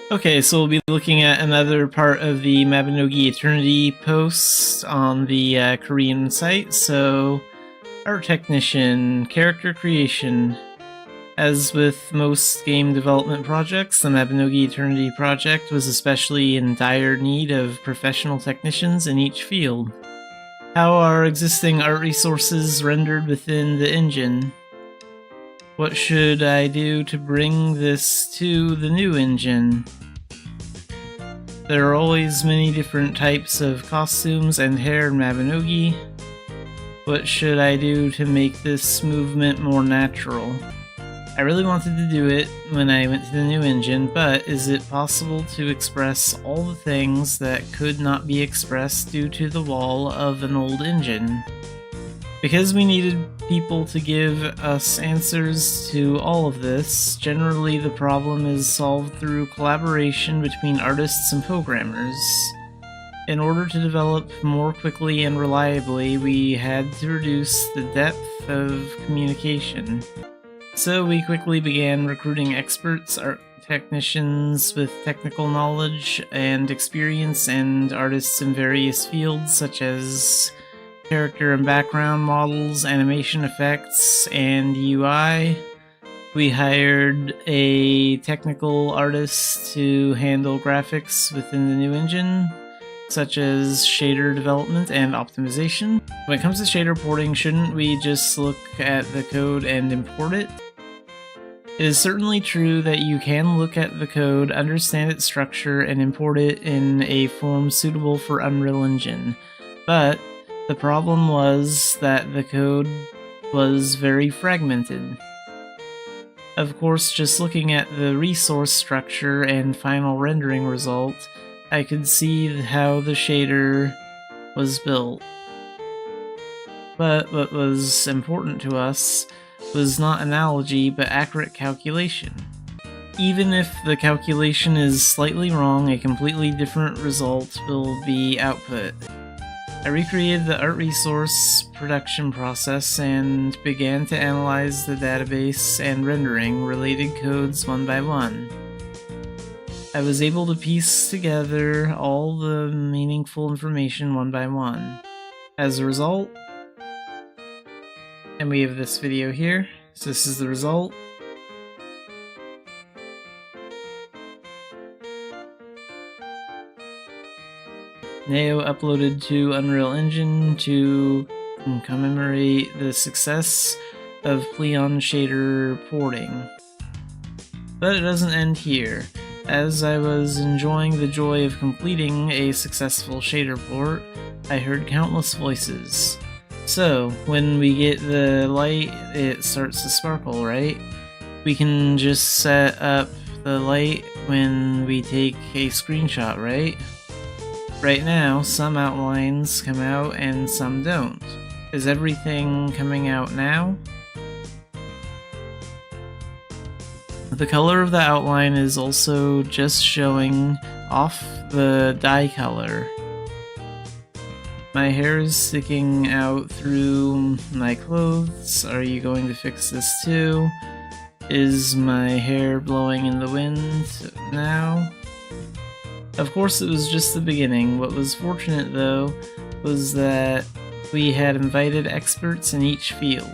Okay, so we'll be looking at another part of the Mabinogi Eternity post on the Korean site. So, Art Technician, Character Creation. As with most game development projects, the Mabinogi Eternity project was especially in dire need of professional technicians in each field. How are existing art resources rendered within the engine? What should I do to bring this to the new engine? There are always many different types of costumes and hair in Mabinogi. What should I do to make this movement more natural? I really wanted to do it when I went to the new engine, but is it possible to express all the things that could not be expressed due to the wall of an old engine? Because we needed people to give us answers to all of this, generally the problem is solved through collaboration between artists and programmers. In order to develop more quickly and reliably, we had to reduce the depth of communication. So we quickly began recruiting experts, art technicians with technical knowledge and experience, and artists in various fields such as character and background models, animation effects, and UI. We hired a technical artist to handle graphics within the new engine, such as shader development and optimization. When it comes to shader porting, shouldn't we just look at the code and import it? It is certainly true that you can look at the code, understand its structure, and import it in a form suitable for Unreal Engine, but the problem was that the code was very fragmented. Of course, just looking at the resource structure and final rendering result, I could see how the shader was built. But what was important to us was not analogy, but accurate calculation. Even if the calculation is slightly wrong, a completely different result will be output. I recreated the art resource production process and began to analyze the database and rendering related codes one by one. I was able to piece together all the meaningful information one by one. As a result, and we have this video here, so this is the result. Neo uploaded to Unreal Engine to commemorate the success of Pleon shader porting. But it doesn't end here. As I was enjoying the joy of completing a successful shader port, I heard countless voices. So, when we get the light, it starts to sparkle, right? We can just set up the light when we take a screenshot, right? Right now, some outlines come out and some don't. Is everything coming out now? The color of the outline is also just showing off the dye color. My hair is sticking out through my clothes. Are you going to fix this too? Is my hair blowing in the wind now? Of course, it was just the beginning. What was fortunate, though, was that we had invited experts in each field.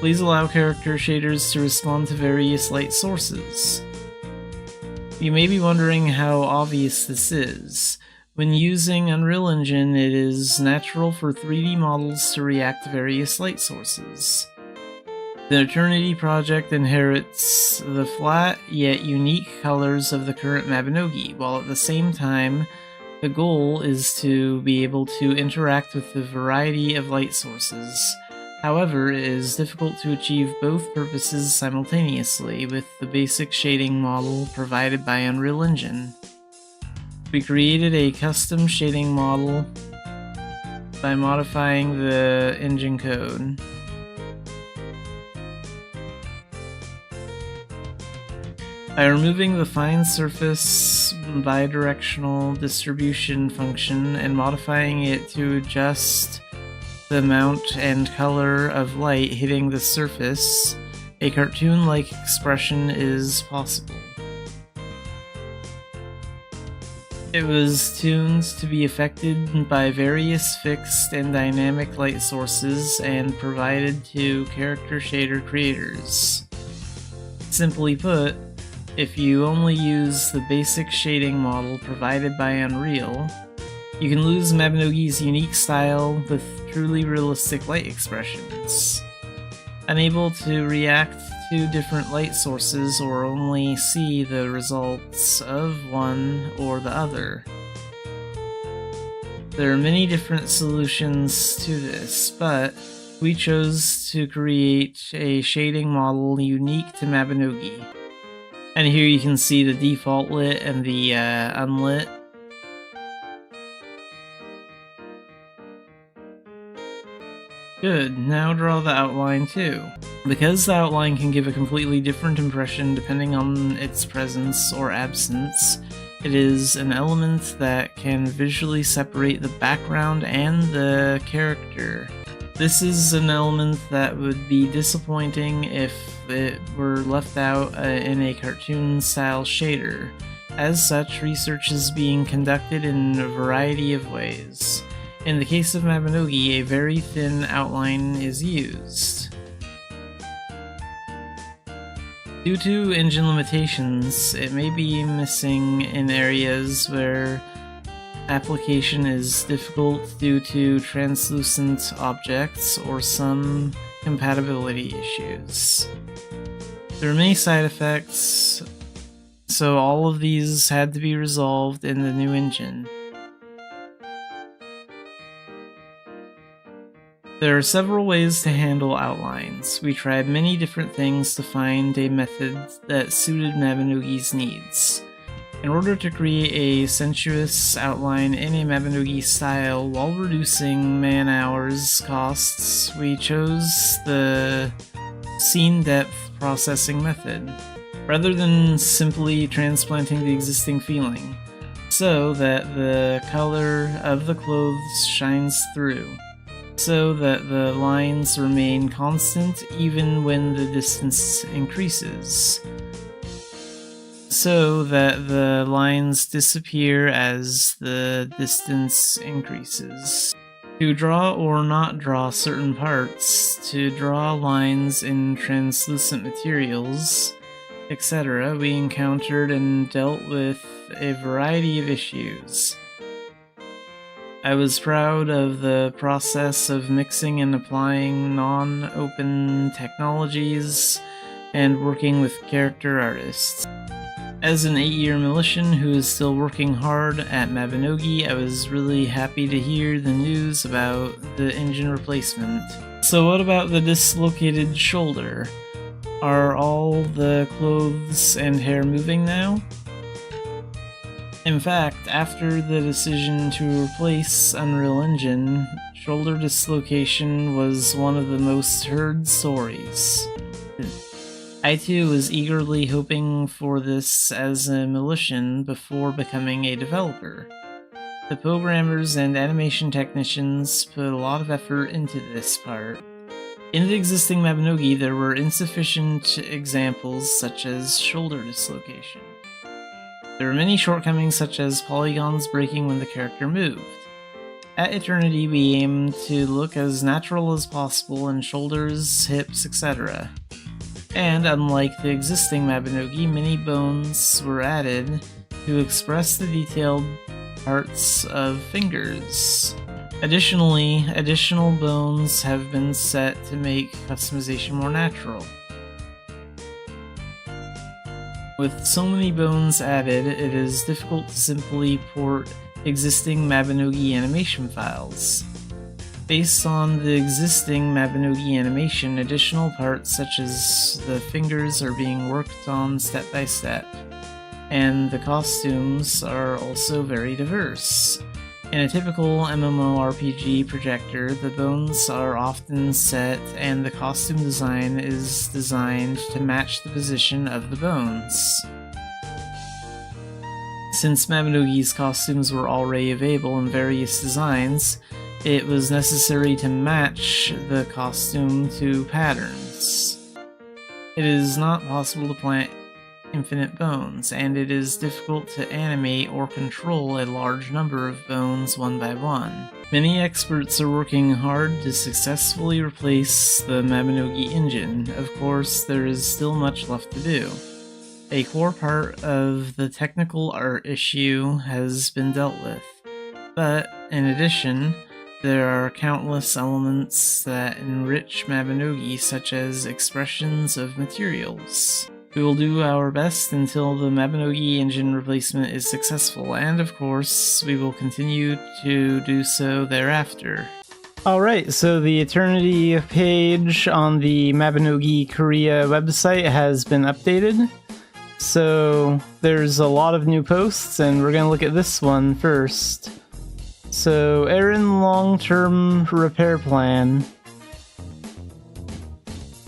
Please allow character shaders to respond to various light sources. You may be wondering how obvious this is. When using Unreal Engine, it is natural for 3D models to react to various light sources. The Eternity project inherits the flat yet unique colors of the current Mabinogi, while at the same time, the goal is to be able to interact with the variety of light sources. However, it is difficult to achieve both purposes simultaneously with the basic shading model provided by Unreal Engine. We created a custom shading model by modifying the engine code. By removing the fine surface bidirectional distribution function and modifying it to adjust the amount and color of light hitting the surface, a cartoon-like expression is possible. It was tuned to be affected by various fixed and dynamic light sources and provided to character shader creators. Simply put, if you only use the basic shading model provided by Unreal, you can lose Mabinogi's unique style with truly realistic light expressions. Unable to react to different light sources or only see the results of one or the other. There are many different solutions to this, but we chose to create a shading model unique to Mabinogi. And here you can see the default lit and the unlit. Good, now draw the outline too. Because the outline can give a completely different impression depending on its presence or absence, it is an element that can visually separate the background and the character. This is an element that would be disappointing if it were left out in a cartoon-style shader. As such, research is being conducted in a variety of ways. In the case of Mabinogi, a very thin outline is used. Due to engine limitations, it may be missing in areas where application is difficult due to translucent objects or some compatibility issues. There are many side effects, so all of these had to be resolved in the new engine. There are several ways to handle outlines. We tried many different things to find a method that suited Mabinogi's needs. In order to create a sensuous outline in a Mabinogi style while reducing man-hours costs, we chose the scene depth processing method, rather than simply transplanting the existing feeling, so that the color of the clothes shines through, so that the lines remain constant even when the distance increases, so that the lines disappear as the distance increases. To draw or not draw certain parts, to draw lines in translucent materials, etc., we encountered and dealt with a variety of issues. I was proud of the process of mixing and applying non-open technologies and working with character artists. As an 8-year Militian who is still working hard at Mabinogi, I was really happy to hear the news about the engine replacement. So what about the dislocated shoulder? Are all the clothes and hair moving now? In fact, after the decision to replace Unreal Engine, shoulder dislocation was one of the most heard stories. I too was eagerly hoping for this as a Militian before becoming a developer. The programmers and animation technicians put a lot of effort into this part. In the existing Mabinogi, there were insufficient examples such as shoulder dislocation. There were many shortcomings such as polygons breaking when the character moved. At Eternity, we aimed to look as natural as possible in shoulders, hips, etc. And unlike the existing Mabinogi, many bones were added to express the detailed parts of fingers. Additionally, additional bones have been set to make customization more natural. With so many bones added, it is difficult to simply port existing Mabinogi animation files. Based on the existing Mabinogi animation, additional parts such as the fingers are being worked on step by step, and the costumes are also very diverse. In a typical MMORPG projector, the bones are often set and the costume design is designed to match the position of the bones. Since Mabinogi's costumes were already available in various designs, it was necessary to match the costume to patterns. It is not possible to infinite bones, and it is difficult to animate or control a large number of bones one by one. Many experts are working hard to successfully replace the Mabinogi engine. Of course, there is still much left to do. A core part of the technical art issue has been dealt with, but in addition, there are countless elements that enrich Mabinogi, such as expressions of materials. We will do our best until the Mabinogi engine replacement is successful, and of course, we will continue to do so thereafter. Alright, so the Eternity page on the Mabinogi Korea website has been updated. So there's a lot of new posts, and we're going to look at this one first. So, Aaron long-term repair plan.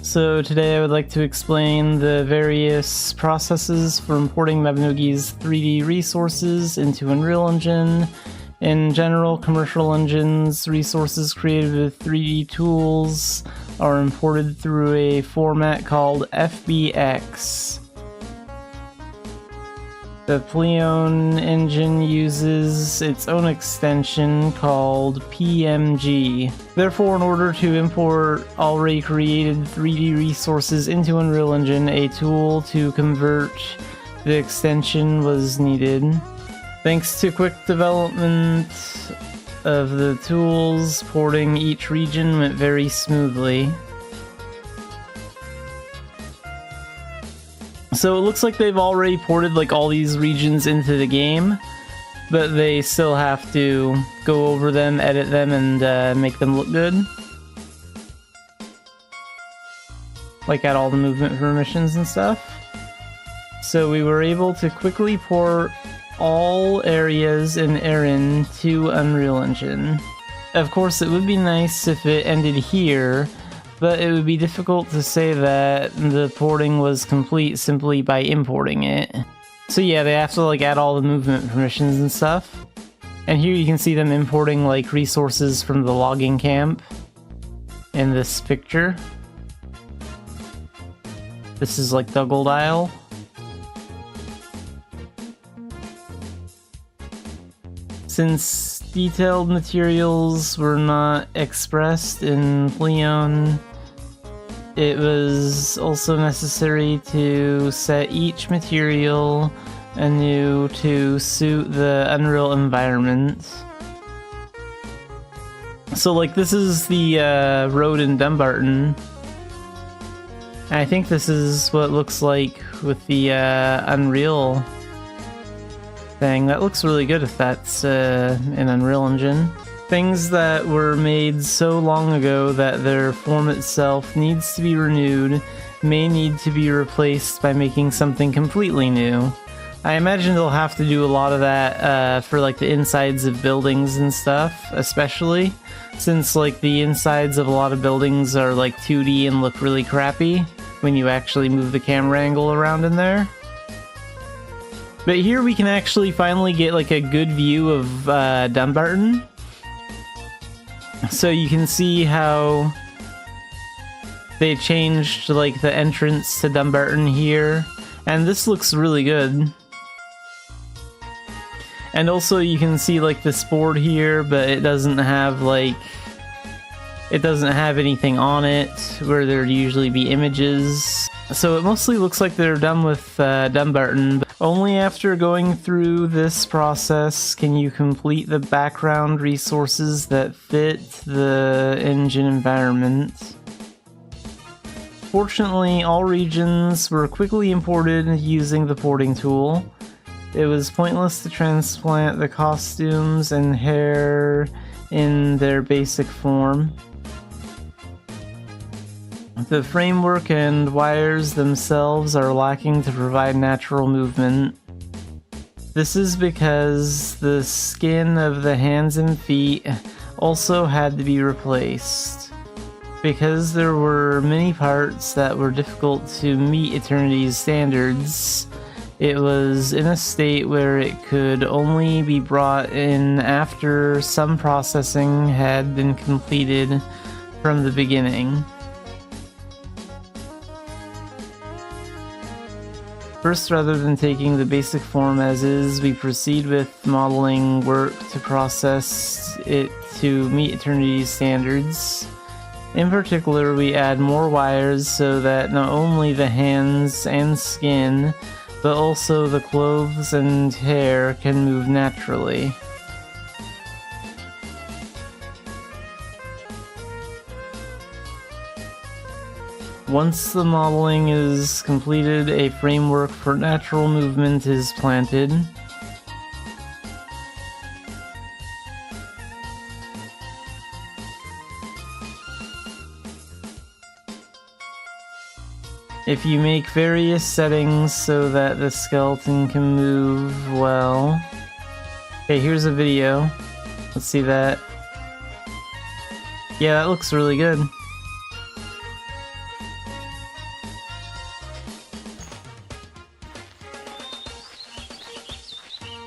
So today I would like to explain the various processes for importing Mabinogi's 3D resources into Unreal Engine. In general, commercial engines, resources created with 3D tools are imported through a format called FBX. The Pleon engine uses its own extension called PMG. Therefore, in order to import already created 3D resources into Unreal Engine, a tool to convert the extension was needed. Thanks to quick development of the tools, porting each region went very smoothly. So it looks like they've already ported like all these regions into the game, but they still have to go over them, edit them, and make them look good. Like add all the movement permissions and stuff. So we were able to quickly port all areas in Erin to Unreal Engine. Of course, it would be nice if it ended here, but it would be difficult to say that the porting was complete simply by importing it. So yeah, they have to like add all the movement permissions and stuff. And here you can see them importing like resources from the logging camp in this picture. This is like the Gold Isle. Since detailed materials were not expressed in Pleon, it was also necessary to set each material anew to suit the Unreal environment. So like this is the road in Dumbarton. I think this is what it looks like with the Unreal thing. That looks really good if that's in Unreal Engine. Things that were made so long ago that their form itself needs to be renewed may need to be replaced by making something completely new. I imagine they'll have to do a lot of that for like the insides of buildings and stuff, especially since like the insides of a lot of buildings are like 2D and look really crappy when you actually move the camera angle around in there. But here we can actually finally get like a good view of Dumbarton. So you can see how they changed like the entrance to Dumbarton here, and this looks really good. And also you can see like this board here, but it doesn't have like, it doesn't have anything on it where there'd usually be images. So it mostly looks like they're done with Dumbarton, but only after going through this process can you complete the background resources that fit the engine environment. Fortunately, all regions were quickly imported using the porting tool. It was pointless to transplant the costumes and hair in their basic form. The framework and wires themselves are lacking to provide natural movement. This is because the skin of the hands and feet also had to be replaced. Because there were many parts that were difficult to meet Eternity's standards, it was in a state where it could only be brought in after some processing had been completed from the beginning. First, rather than taking the basic form as is, we proceed with modeling work to process it to meet Eternity's standards. In particular, we add more wires so that not only the hands and skin, but also the clothes and hair can move naturally. Once the modeling is completed, a framework for natural movement is planted. If you make various settings so that the skeleton can move well... Okay, here's a video. Let's see that. Yeah, that looks really good.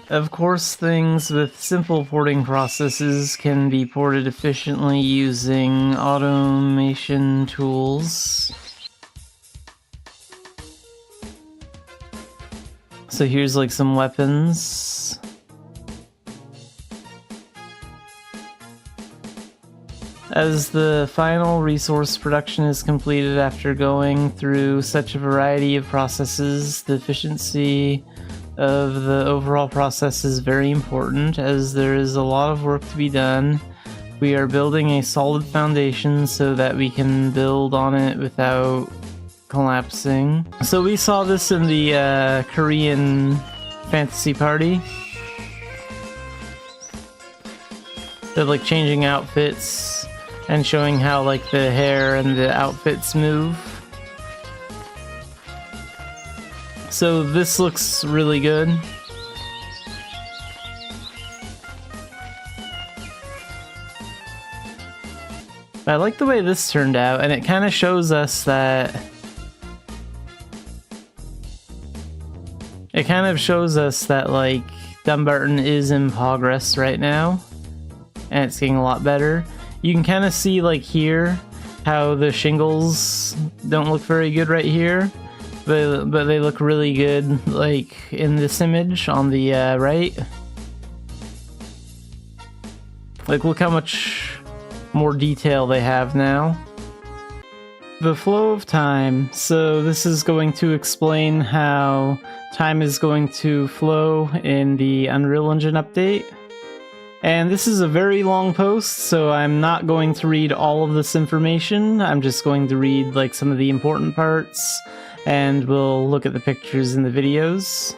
Of course, things with simple porting processes can be ported efficiently using automation tools. So here's like some weapons. As the final resource production is completed after going through such a variety of processes, the efficiency of the overall process is very important, as there is a lot of work to be done. We are building a solid foundation so that we can build on it without collapsing. So we saw this in the Korean fantasy party. They're like changing outfits and showing how like the hair and the outfits move. So this looks really good. I like the way this turned out, and it kind of shows us that... like, Dumbarton is in progress right now, and it's getting a lot better. You can kind of see, like, here, how the shingles don't look very good right here. But they look really good, like, in this image on the right. Like, look how much more detail they have now. The flow of time. So this is going to explain how time is going to flow in the Unreal Engine update. And this is a very long post, so I'm not going to read all of this information. I'm just going to read, like, some of the important parts, and we'll look at the pictures in the videos.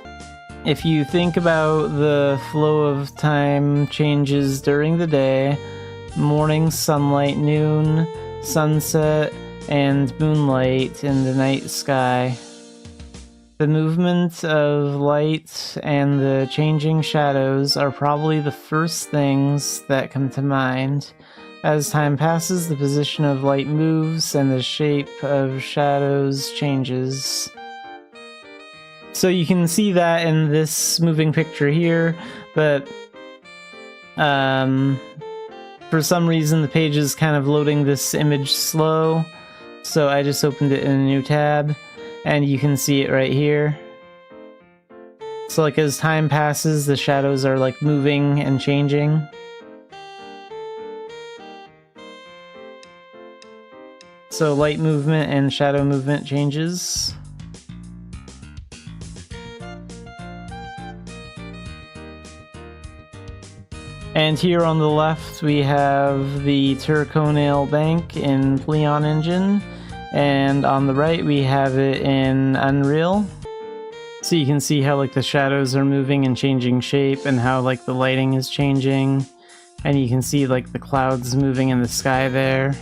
If you think about the flow of time changes during the day, morning sunlight, noon, sunset, and moonlight in the night sky. The movement of light and the changing shadows are probably the first things that come to mind. As time passes, the position of light moves and the shape of shadows changes. So you can see that in this moving picture here, but for some reason the page is kind of loading this image slow, so I just opened it in a new tab, and you can see it right here. So like as time passes, the shadows are like moving and changing. So light movement and shadow movement changes. And here on the left we have the Turconail Bank in Pleon Engine, and on the right we have it in Unreal. So you can see how like the shadows are moving and changing shape, and how like the lighting is changing, and you can see like the clouds moving in the sky there.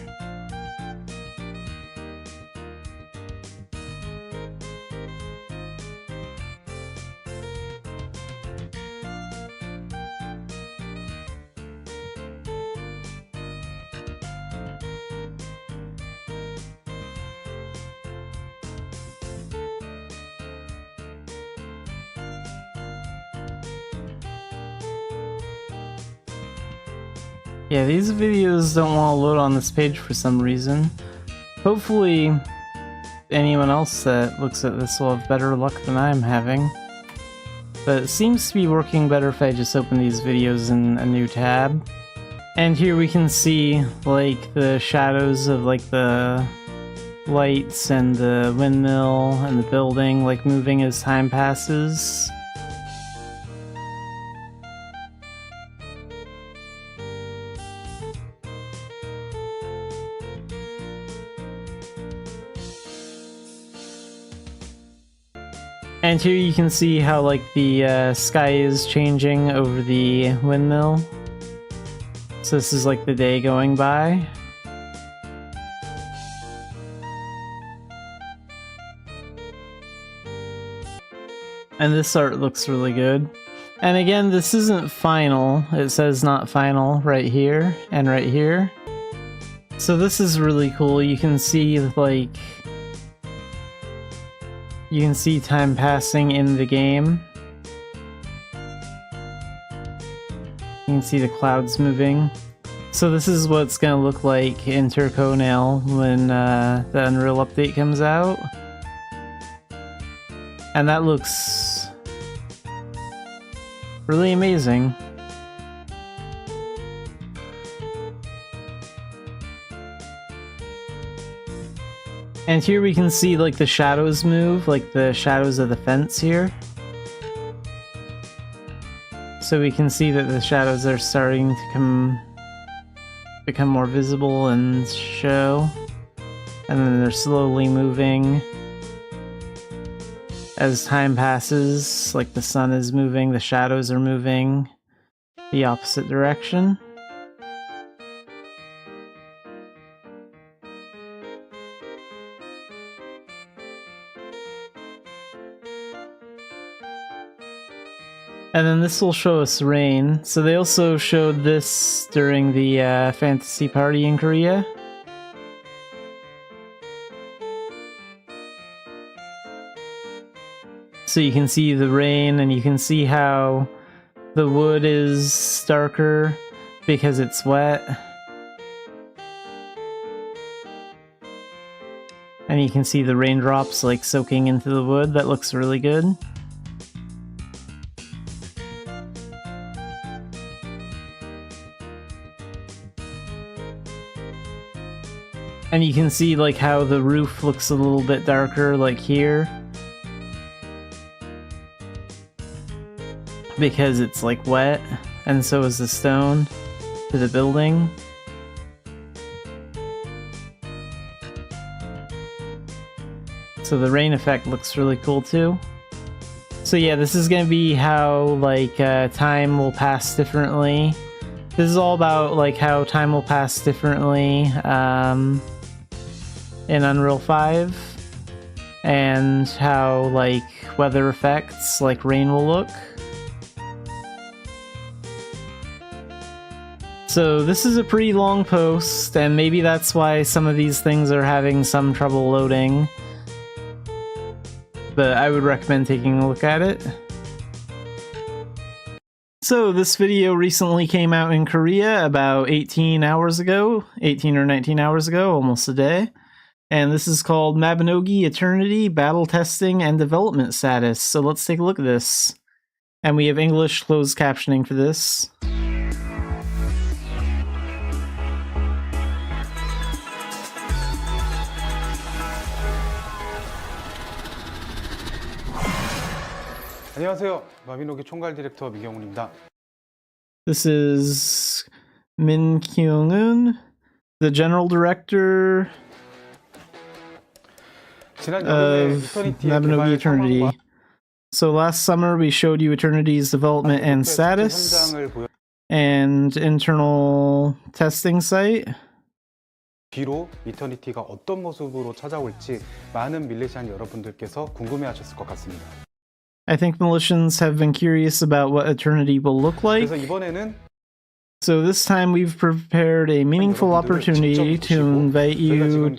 Yeah, these videos don't want to load on this page for some reason. Hopefully anyone else that looks at this will have better luck than I'm having. But it seems to be working better if I just open these videos in a new tab. And here we can see, like, the shadows of, like, the lights and the windmill and the building, like, moving as time passes. And here you can see how, like, the sky is changing over the windmill. So this is like the day going by. And this art looks really good. And again, this isn't final. It says not final right here and right here. So this is really cool. You can see, like, you can see time passing in the game. You can see the clouds moving. So this is what it's gonna look like in Turco now when the Unreal update comes out. And that looks really amazing. And here we can see, like, the shadows move, like the shadows of the fence here. So we can see that the shadows are starting to become more visible and show. And then they're slowly moving as time passes, like the sun is moving, the shadows are moving the opposite direction. And then this will show us rain. So they also showed this during the fantasy party in Korea. So you can see the rain, and you can see how the wood is darker because it's wet. And you can see the raindrops, like, soaking into the wood. That looks really good. And you can see, like, how the roof looks a little bit darker, like here. Because it's, like, wet, and so is the stone to the building. So the rain effect looks really cool too. So yeah, this is gonna be how, like, time will pass differently. This is all about, like, how time will pass differently, in Unreal 5, and how, like, weather effects, like rain, will look. So this is a pretty long post, and maybe that's why some of these things are having some trouble loading. But I would recommend taking a look at it. So this video recently came out in Korea about 18 hours ago, 18 or 19 hours ago, almost a day. And this is called Mabinogi Eternity Battle Testing and Development Status. So let's take a look at this. And we have English closed captioning for this. 안녕하세요. 마비노기 총괄 디렉터 미경훈입니다. This is Min Kyung-un, the general director of Mabinogi Eternity. So last summer we showed you Eternity's development and status and internal testing site. 뒤로 이터니티가 어떤 모습으로 찾아올지 많은 밀레시안 여러분들께서 궁금해하셨을 것 같습니다. I think Militians have been curious about what Eternity will look like. 그래서 이번에는 So this time we've prepared a meaningful opportunity to invite you,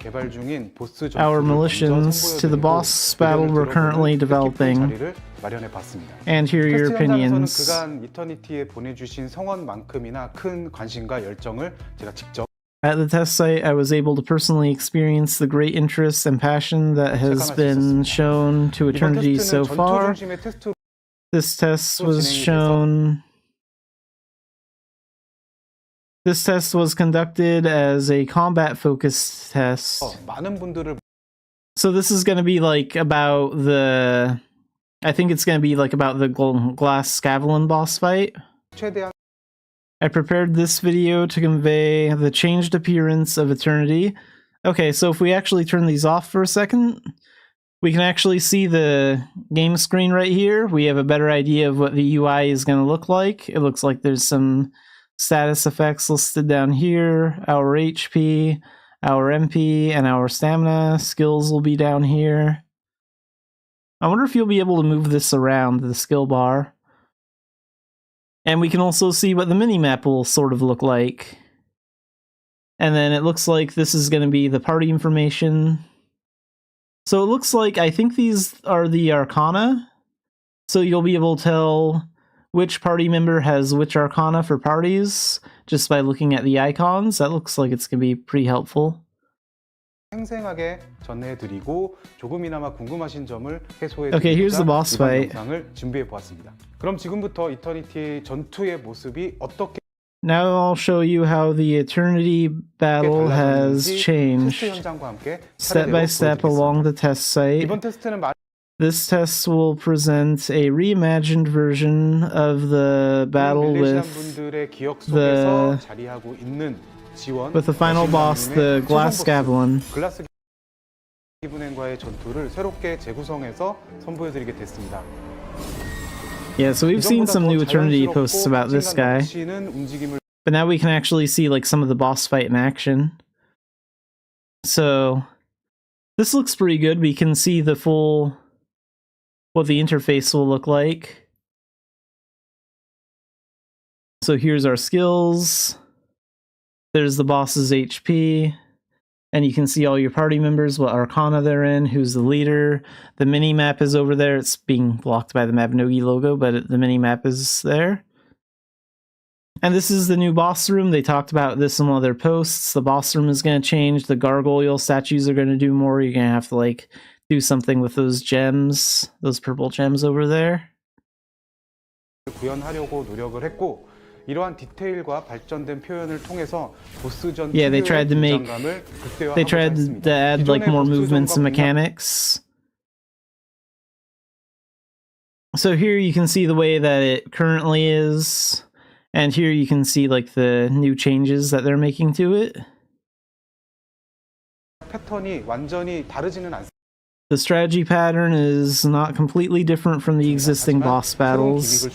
our Militians, to the boss battle we're currently developing, and hear your opinions. 그간 이터니티에 보내주신 성원만큼이나 큰 관심과 열정을 제가 직접 At the test site, I was able to personally experience the great interest and passion that has been shown to 이번 Eternity so 테스트는 전투 far. 중심의 테스트로 This test was conducted as a combat-focused test. 많은 분들을 So this is going to be like about the... I think it's going to be like about the Xanafiedlion boss fight. 최대한 I prepared this video to convey the changed appearance of Eternity. Okay, so if we actually turn these off for a second, we can actually see the game screen right here. We have a better idea of what the UI is going to look like. It looks like there's some status effects listed down here. Our HP, our MP, and our stamina. Skills will be down here. I wonder if you'll be able to move this around, the skill bar. And we can also see what the minimap will sort of look like. And then it looks like this is going to be the party information. So it looks like, I think these are the Arcana. So you'll be able to tell which party member has which Arcana for parties, just by looking at the icons. That looks like it's going to be pretty helpful. 생생하게 전해드리고 조금이나마 궁금하신 점을 Okay, here's the boss 이번 fight. 영상을 준비해 보았습니다. 그럼 지금부터 이터니티 전투의 모습이 어떻게 Now I'll show you how the Eternity battle has 테스트 changed, 현장과 함께 step by step along the test site. 이번 테스트는 This test will present a reimagined version of the battle 밀레시안 with 분들의 기억 속에서 자리하고 있는 지원, the final boss, the Xanafiedlion. 글라스 기분행과의 전투를 새롭게 재구성해서 선보여드리게 됐습니다. Yeah, so we've seen some new Eternity posts about this guy, but now we can actually see like some of the boss fight in action. So this looks pretty good. We can see the full, what the interface will look like. So here's our skills. There's the boss's HP, and you can see all your party members, what Arcana they're in, who's the leader. The mini-map is over there. It's being blocked by the Mabinogi logo, but the mini-map is there. And this is the new boss room. They talked about this in one of their posts. The boss room is going to change. The gargoyle statues are going to do more. You're going to have to like do something with those gems, those purple gems over there. 구현하려고 노력을 했고 이러한 디테일과 발전된 표현을 통해서 보스전 Yeah, they tried to add like more movements and mechanics. So here you can see the way that it currently is, and here you can see like the new changes that they're making to it. 패턴이 완전히 다르지는 않습니다. The strategy pattern is not completely different from the existing boss battles.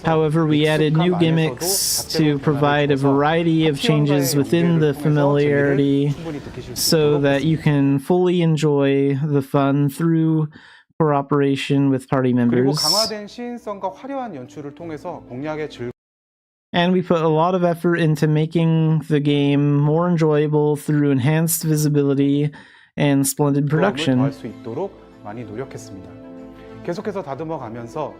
However, we added new gimmicks to provide a variety of changes within the familiarity so that you can fully enjoy the fun through cooperation with party members. 강화된 시인성과 화려한 연출을 통해서 공략의 즐거움을 And we put a lot of effort into making the game more enjoyable through enhanced visibility and splendid production. 더할 수 있도록 많이 노력했습니다. 계속해서 다듬어 가면서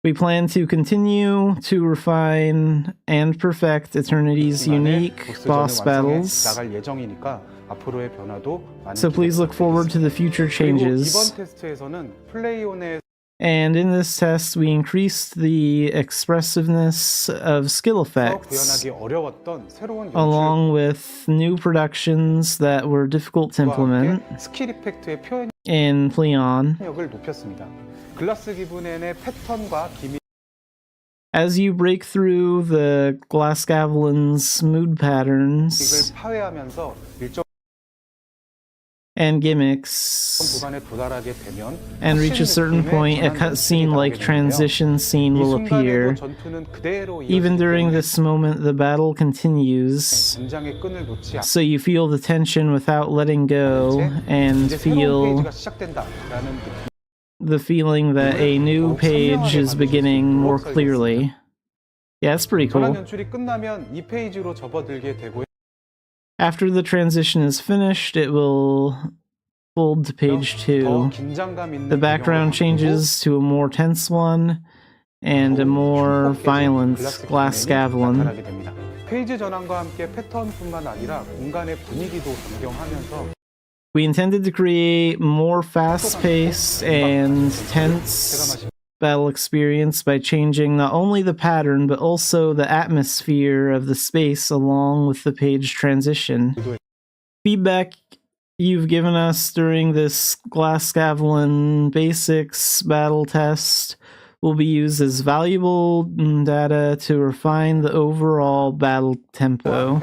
We plan to continue to refine and perfect Eternity's unique boss battles. 나갈 예정이니까 앞으로의 변화도 많이 So please look forward to the future changes. 이번 테스트에서는 플레이온의 And in this test, we increased the expressiveness of skill effects, 어려웠던 새로운 along with new productions that were difficult to implement 스킬 이펙트의 표현 in Pleon.력을 높였습니다. 글라스 기분엔의 패턴과 기믹 As you break through the Xanafiedlion's mood patterns 파괴하면서 일정 and gimmicks 구간에 도달하게 되면 and reach a certain point, a cutscene like transition scene will appear. Even during this moment, the battle continues, 긴장의 끈을 놓지 so you feel the tension without letting go and feel the feeling that a new page is beginning more clearly. Yeah, it's pretty cool. 연출이 끝나면 이 페이지로 접어들게 되고 After the transition is finished, it will fold to page 2. The background changes to a more tense one, and a more 흉폭 깨진 violent 글라스 glass 빅맨이 Scavlon. 나타나게 됩니다. 페이지 전환과 함께 패턴뿐만 아니라 공간의 분위기도 변경하면서 We intended to create more fast-paced and tense battle experience by changing not only the pattern but also the atmosphere of the space along with the page transition. Feedback you've given us during this Glass Scavlon Basics battle test will be used as valuable data to refine the overall battle tempo.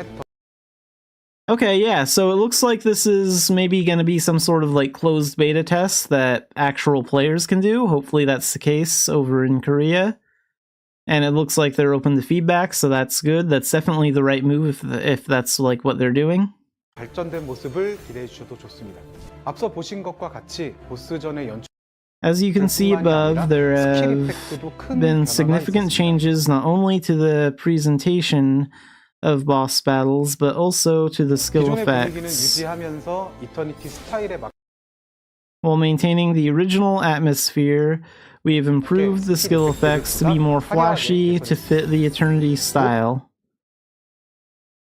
Okay, yeah, so it looks like this is maybe going to be some sort of like closed beta test that actual players can do. Hopefully that's the case over in Korea. And it looks like they're open to feedback, so that's good. That's definitely the right move if that's like what they're doing. 발전된 모습을 기대해 주셔도 좋습니다. 앞서 보신 것과 같이 보스전의 연출 As you can see above, there have been significant changes not only to the presentation of boss battles, but also to the skill effects, while maintaining the original atmosphere. We have improved the skill effects to be more flashy to fit the Eternity style.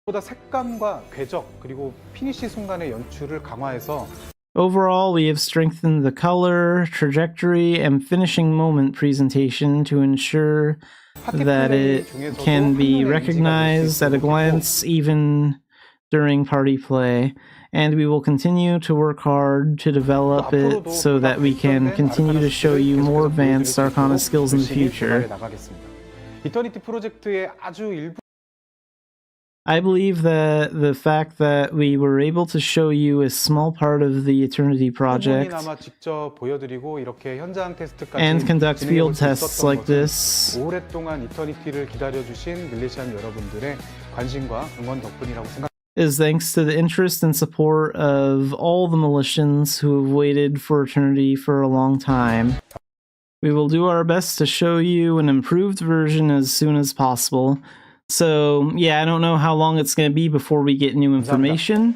보다 색감과 궤적 그리고 피니시 순간의 연출을 강화해서 Overall, we have strengthened the color, trajectory, and finishing moment presentation to ensure that it can be recognized at a glance even during party play. And we will continue to work hard to develop it so that we can continue to show you more advanced Arcana skills in the future. 이터니티 프로젝트의 아주 일부 I believe that the fact that we were able to show you a small part of the Eternity project and conduct field tests like this 오랫동안 이터니티를 기다려주신 밀레시안 여러분들의 관심과 응원 덕분이라고 생각합니다. is thanks to the interest and support of all the Militians who have waited for Eternity for a long time. We will do our best to show you an improved version as soon as possible. So, yeah, I don't know how long it's going to be before we get new information.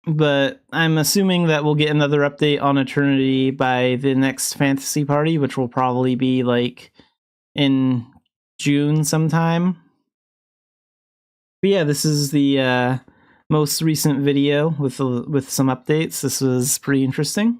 But I'm assuming that we'll get another update on Eternity by the next Fantasy Party, which will probably be, like, in June sometime. But yeah, this is the most recent video with some updates. This was pretty interesting.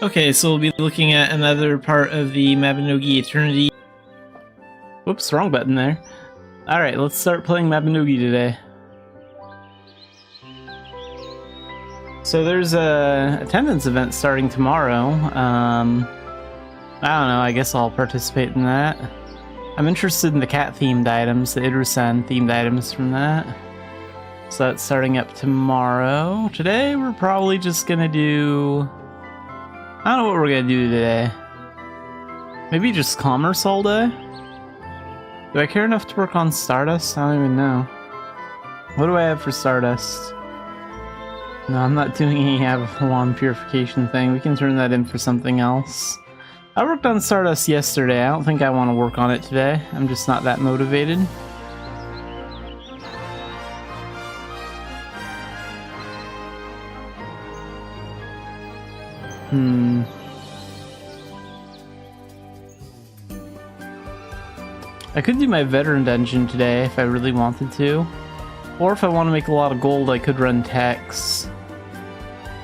Okay, so we'll be looking at another part of the Mabinogi Eternity. Whoops, wrong button there. Alright, let's start playing Mabinogi today. So there's a attendance event starting tomorrow. I don't know, I guess I'll participate in that. I'm interested in the cat-themed items, the Idrusan themed items from that. So that's starting up tomorrow. Today we're probably just gonna do... I don't know what we're gonna do today. Maybe just commerce all day? Do I care enough to work on Stardust? I don't even know. What do I have for Stardust? No, I'm not doing any Avalon purification thing. We can turn that in for something else. I worked on Stardust yesterday. I don't think I want to work on it today. I'm just not that motivated. I could do my veteran dungeon today if I really wanted to. Or if I want to make a lot of gold, I could run techs.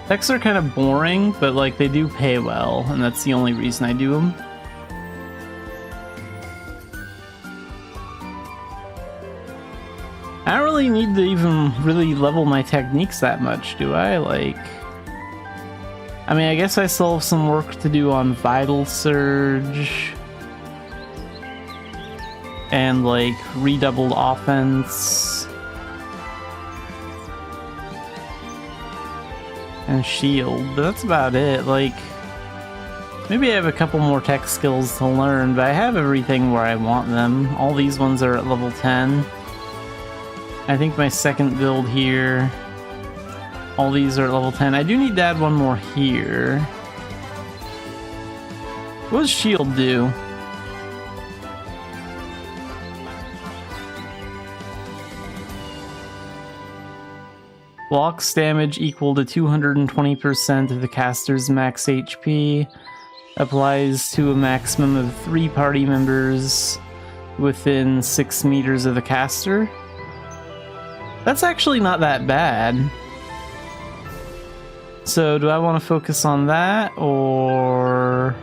Techs are kind of boring, but like they do pay well, and that's the only reason I do them. I don't really need to even really level my techniques that much, do I? Like... I mean, I guess I still have some work to do on Vital Surge. And, like, redoubled offense. And shield, but that's about it. Like, maybe I have a couple more tech skills to learn, but I have everything where I want them. All these ones are at level 10. I think my second build here... All these are at level 10. I do need to add one more here. What does shield do? Blocks damage equal to 220% of the caster's max HP. Applies to a maximum of 3 party members within 6 meters of the caster. That's actually not that bad. So, do I want to focus on that, or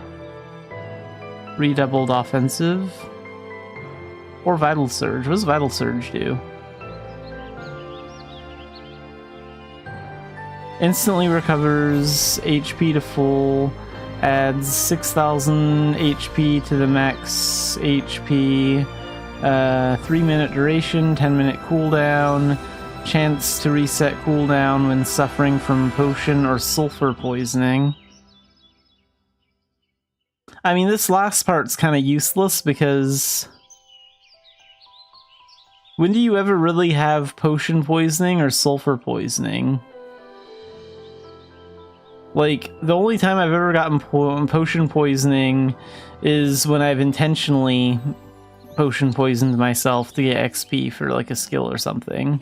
redoubled offensive? Or Vital Surge? What does Vital Surge do? Instantly recovers HP to full, adds 6,000 HP to the max HP, 3-minute duration, 10-minute cooldown, chance to reset cooldown when suffering from potion or sulfur poisoning. I mean, this last part's kind of useless because... when do you ever really have potion poisoning or sulfur poisoning? Like, the only time I've ever gotten potion poisoning is when I've intentionally potion poisoned myself to get XP for, like, a skill or something.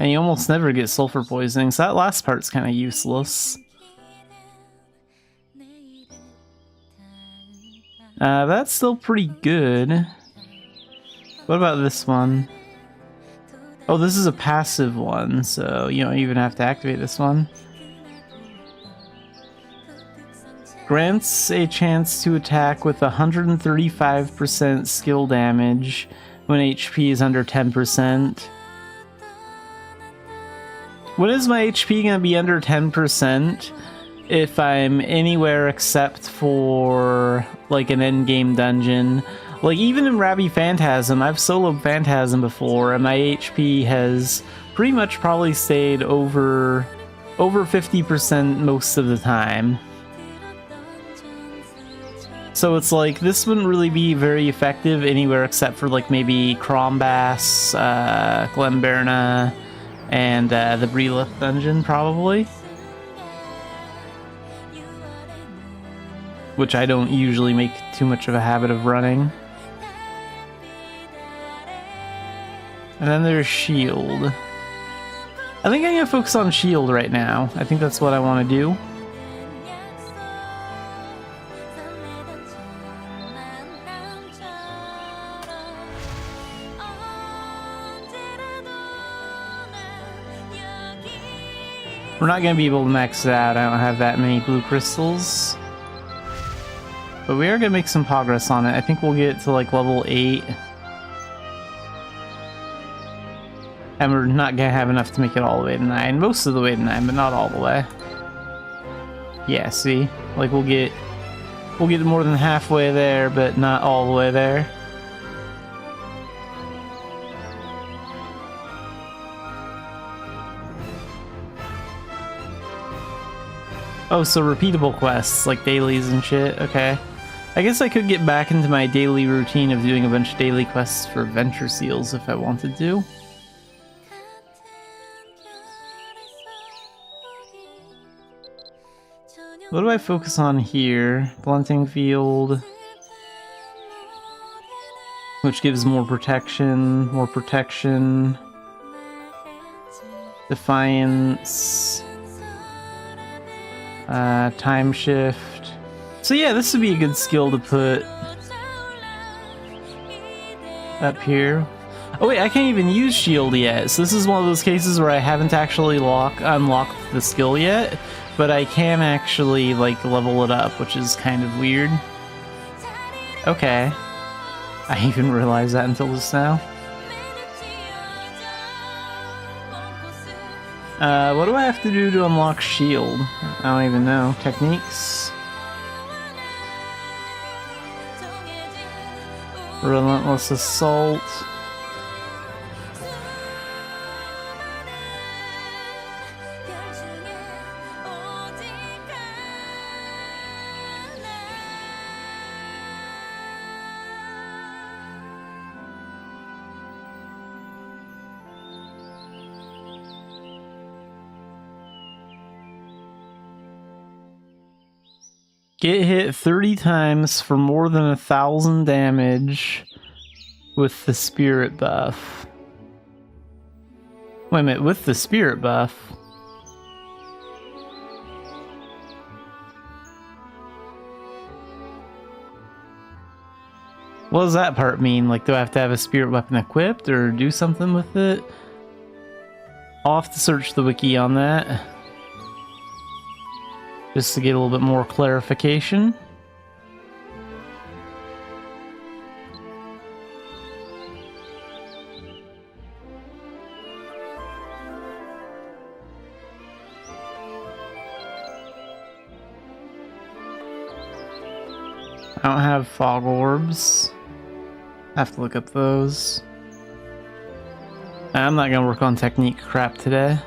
And you almost never get sulfur poisoning, so that last part's kind of useless. That's still pretty good. What about this one? Oh, this is a passive one, so you don't even have to activate this one. Grants a chance to attack with 135% skill damage when HP is under 10%. When is my HP gonna be under 10% if I'm anywhere except for, like, an endgame dungeon? Like, even in Rabbi Phantasm, I've soloed Phantasm before, and my HP has pretty much probably stayed over 50% most of the time. So it's like, this wouldn't really be very effective anywhere except for, like, maybe Crombass, Glenberna, and the Brelith dungeon, probably. Which I don't usually make too much of a habit of running. And then there's shield. I think I'm gonna focus on shield right now. I think that's what I want to do. We're not going to be able to max it out. I don't have that many blue crystals. But we are going to make some progress on it. I think we'll get to like level 8. And we're not going to have enough to make it all the way to 9. Most of the way to 9, but not all the way. Yeah, see? Like we'll get more than halfway there, but not all the way there. Oh, so repeatable quests, like dailies and shit, okay. I guess I could get back into my daily routine of doing a bunch of daily quests for Venture Seals if I wanted to. What do I focus on here? Blunting Field, which gives more protection, Defiance, Time Shift. So yeah, this would be a good skill to put up here. Oh wait, I can't even use Shield yet, so this is one of those cases where I haven't actually unlocked the skill yet. But I can actually, like, level it up, which is kind of weird. Okay. I didn't even realized that until just now. What do I have to do to unlock Shield? I don't even know. Techniques? Relentless Assault. Get hit 30 times for more than 1,000 damage with the spirit buff. Wait a minute, with the spirit buff? What does that part mean? Like, do I have to have a spirit weapon equipped or do something with it? I'll have to search the wiki on that, just to get a little bit more clarification. I don't have fog orbs. I have to look up those. I'm not gonna work on technique crap today.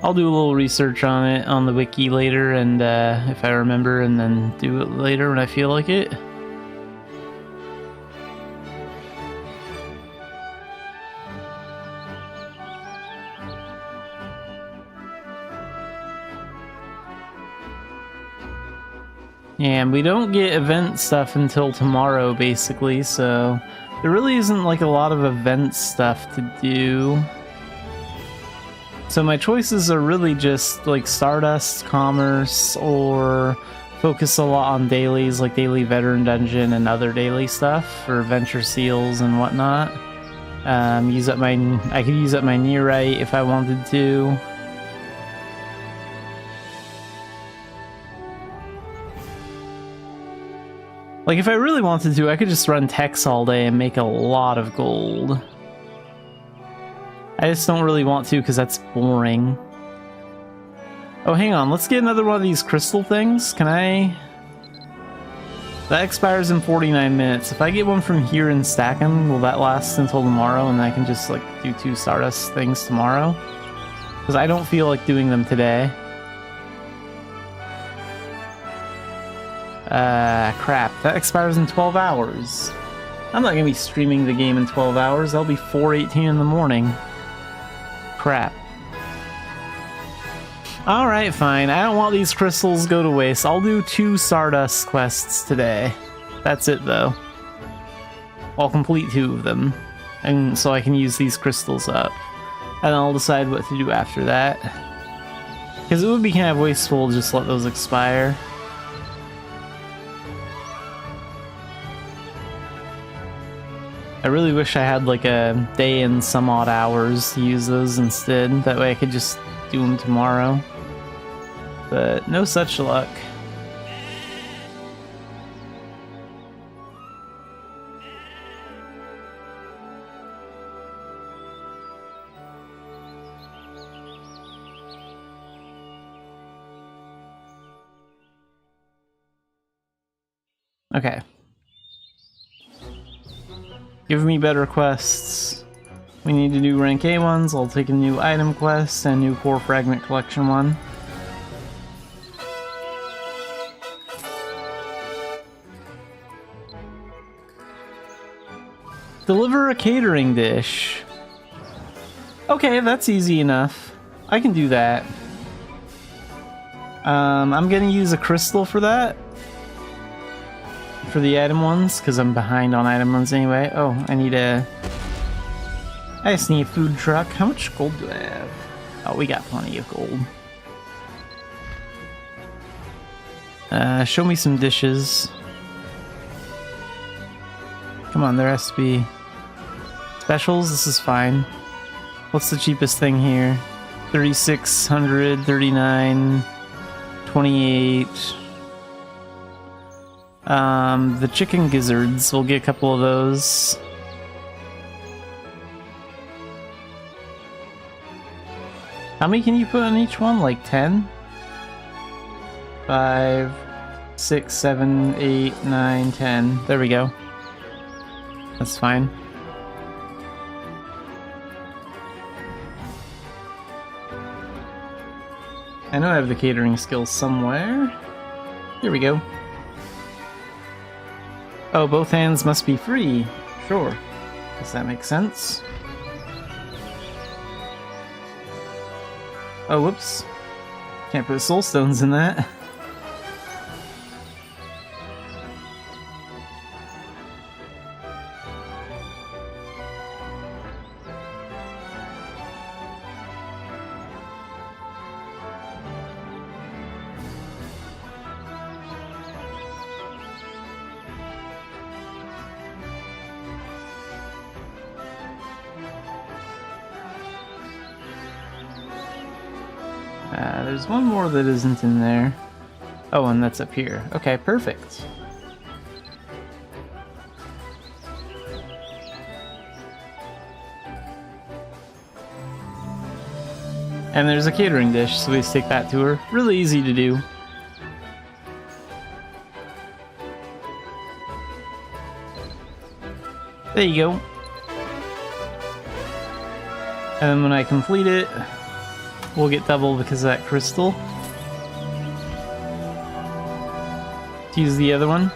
I'll do a little research on it on the wiki later, and if I remember, and then do it later when I feel like it. Yeah, and we don't get event stuff until tomorrow, basically, so there really isn't like a lot of event stuff to do. So my choices are really just like Stardust, Commerce, or focus a lot on dailies like Daily Veteran Dungeon and other daily stuff for Venture Seals and whatnot. I could use up my Nearite if I wanted to. Like if I really wanted to, I could just run techs all day and make a lot of gold. I just don't really want to because that's boring. Oh, hang on. Let's get another one of these crystal things. Can I? That expires in 49 minutes. If I get one from here and stack them, will that last until tomorrow and I can just like do 2 Stardust things tomorrow? Because I don't feel like doing them today. Crap. That expires in 12 hours. I'm not going to be streaming the game in 12 hours. That'll be 4:18 in the morning. Crap. Alright, fine. I don't want these crystals to go to waste. I'll do 2 Stardust quests today. That's it, though. I'll complete 2 of them. And so I can use these crystals up. And I'll decide what to do after that. Because it would be kind of wasteful to just let those expire. I really wish I had like a day and some odd hours to use those instead. That way I could just do them tomorrow. But no such luck. Okay. Give me better quests. We need to do rank A ones. I'll take a new item quest and a new core fragment collection one. Deliver a catering dish. Okay, that's easy enough. I can do that. I'm gonna use a crystal for that. For the item ones, because I'm behind on item ones anyway. Oh, I just need a food truck. How much gold do I have? Oh, we got plenty of gold. Show me some dishes. Come on, there has to be specials. This is fine. What's the cheapest thing here? 3,600, 39, 28. The chicken gizzards, we'll get a couple of those. How many can you put in each one? Like 10? 5, 6, 7, 8, 9, 10. There we go. That's fine. I know I have the catering skills somewhere. Here we go. Oh, both hands must be free. Sure. Does that make sense? Oh, whoops. Can't put soul stones in that. There's one more that isn't in there. Oh, and that's up here. Okay, perfect. And there's a catering dish, so we just take that to her. Really easy to do. There you go. And then when I complete it, we'll get double because of that crystal. To use the other one.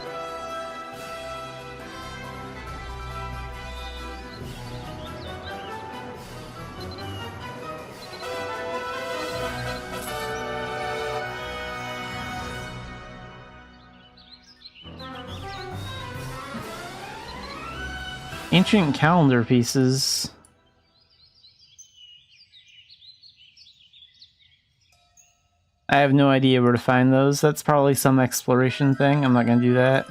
Ancient calendar pieces. I have no idea where to find those. That's probably some exploration thing. I'm not gonna do that.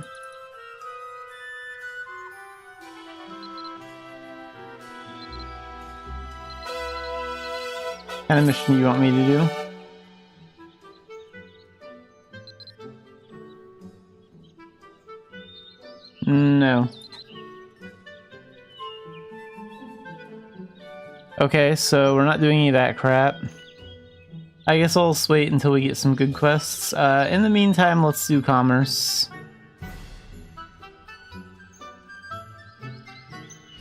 What kind of mission do you want me to do? No. Okay, so we're not doing any of that crap. I guess I'll just wait until we get some good quests. In the meantime, let's do commerce.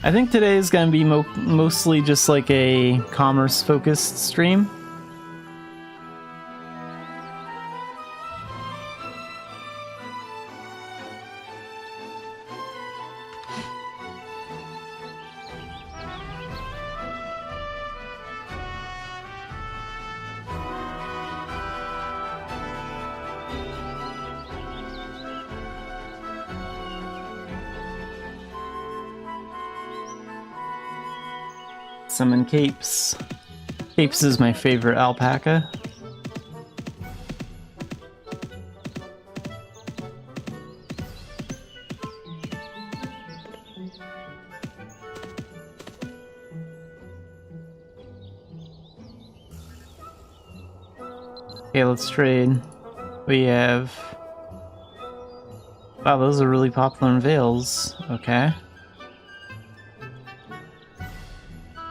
I think today is going to be mostly just like a commerce-focused stream. Summon Capes. Capes is my favorite alpaca. Okay, let's trade. We have... Wow, those are really popular in Veils. Okay.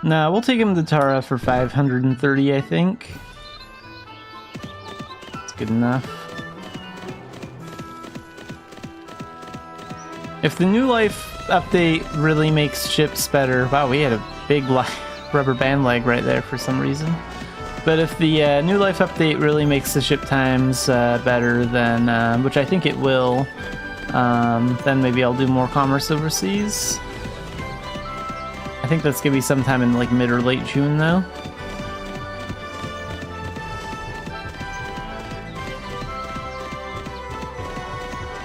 Nah, we'll take him to Tara for 530, I think. That's good enough. If the new life update really makes ships better... Wow, we had a big rubber band leg right there for some reason. But if the new life update really makes the ship times better, then which I think it will, then maybe I'll do more commerce overseas. I think that's gonna be sometime in like mid or late June, though.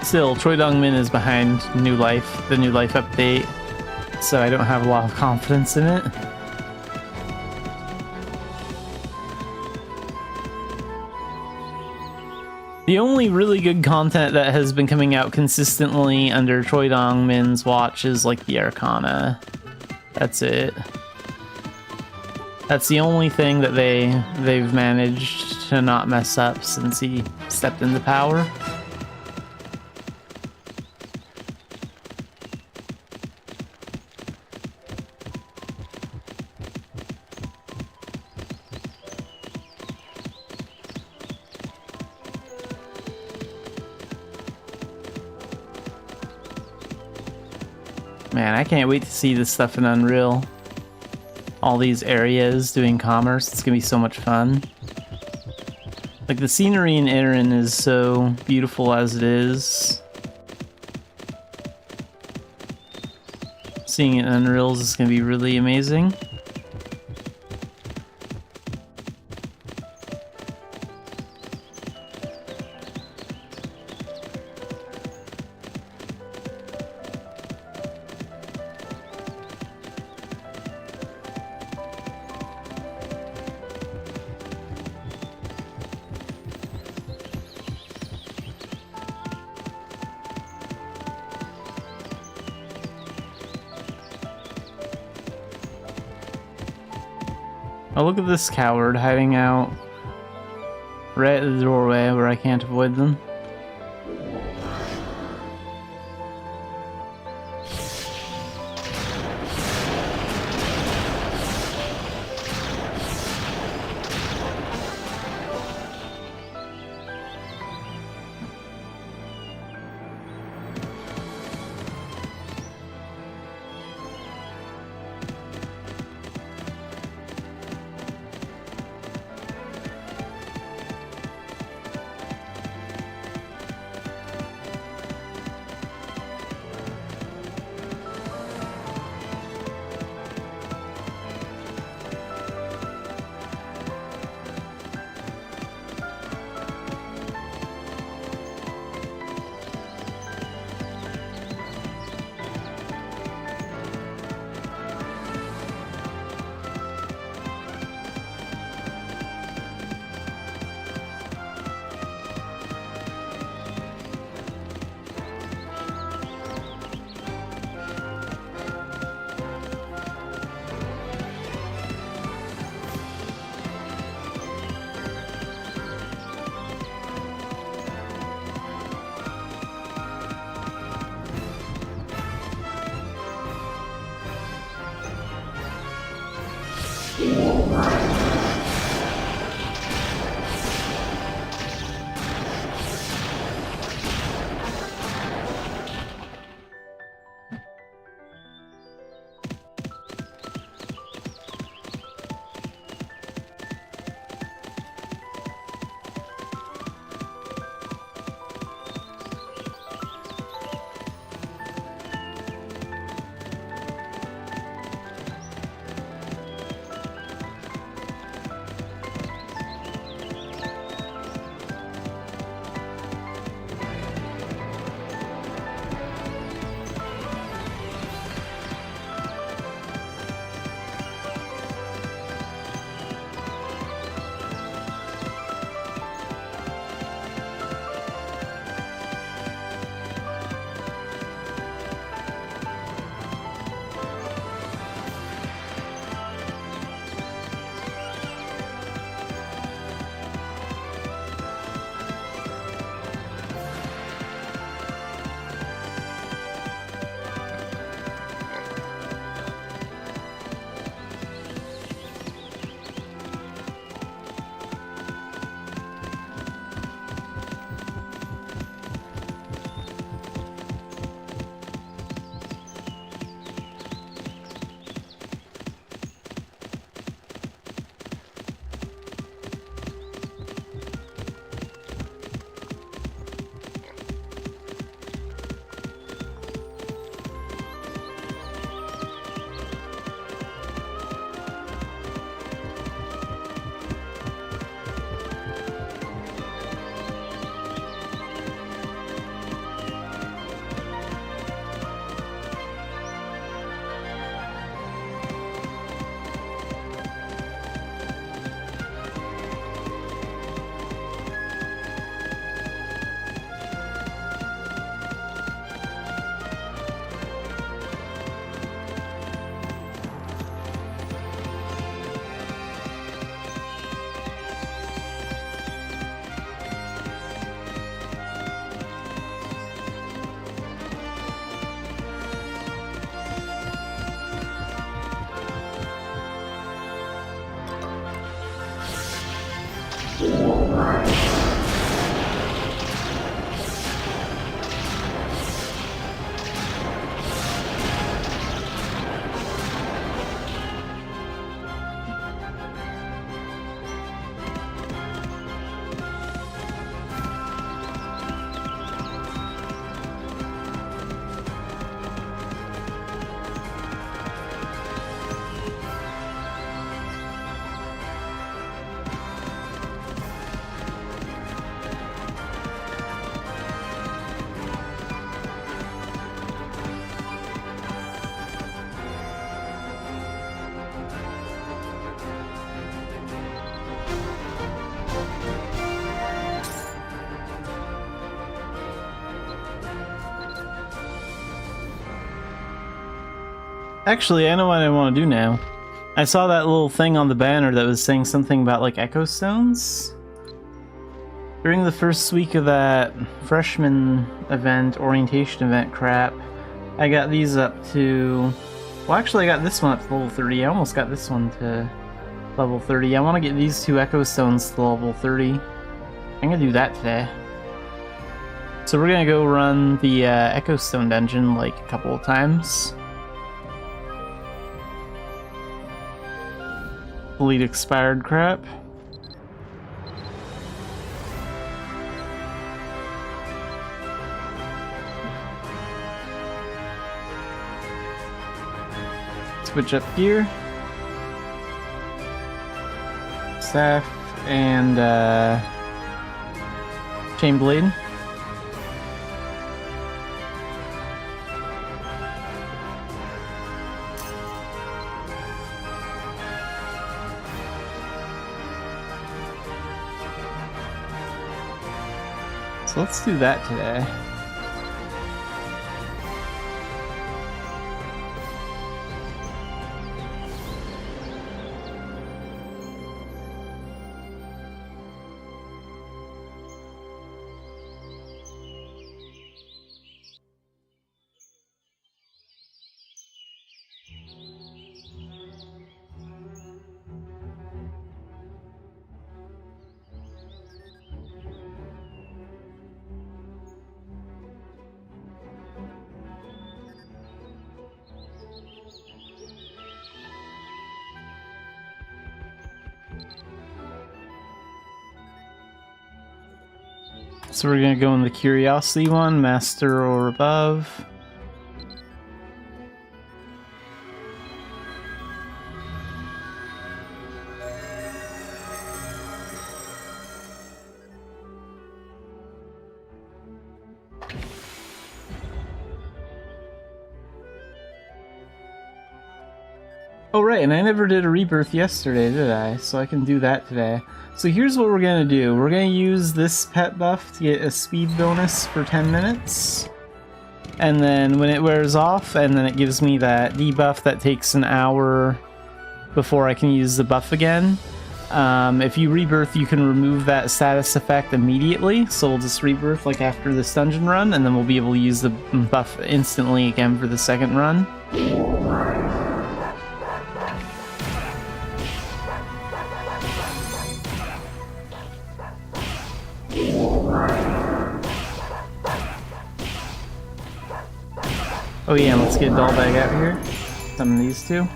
Still, Choi Dong-min is behind New Life, the New Life update, so I don't have a lot of confidence in it. The only really good content that has been coming out consistently under Choi Dong-min's watch is like the Arcana. That's it. That's the only thing that they've managed to not mess up since he stepped into power. Man, I can't wait to see this stuff in Unreal. All these areas doing commerce, it's gonna be so much fun. Like, the scenery in Erin is so beautiful as it is. Seeing it in Unreal is gonna be really amazing. Oh, look at this coward hiding out right at the doorway where I can't avoid them. Actually, I know what I want to do now. I saw that little thing on the banner that was saying something about like echo stones. During the first week of that freshman event, orientation event crap, I got these up to... Well, actually I got this one up to level 30. I almost got this one to level 30. I want to get these 2 echo stones to level 30. I'm gonna do that today. So we're gonna go run the echo stone dungeon like a couple of times. Delete expired crap. Switch up gear. Staff and chain blade. So let's do that today. So we're gonna go in the curiosity one, master or above. Oh right, and I never did a rebirth yesterday, did I? So I can do that today. So here's what we're gonna do. We're gonna use this pet buff to get a speed bonus for 10 minutes. And then when it wears off, and then it gives me that debuff that takes an hour before I can use the buff again. If you rebirth, you can remove that status effect immediately. So we'll just rebirth like after this dungeon run, and then we'll be able to use the buff instantly again for the second run. Oh yeah, let's get Dollbag out here. Summon these two.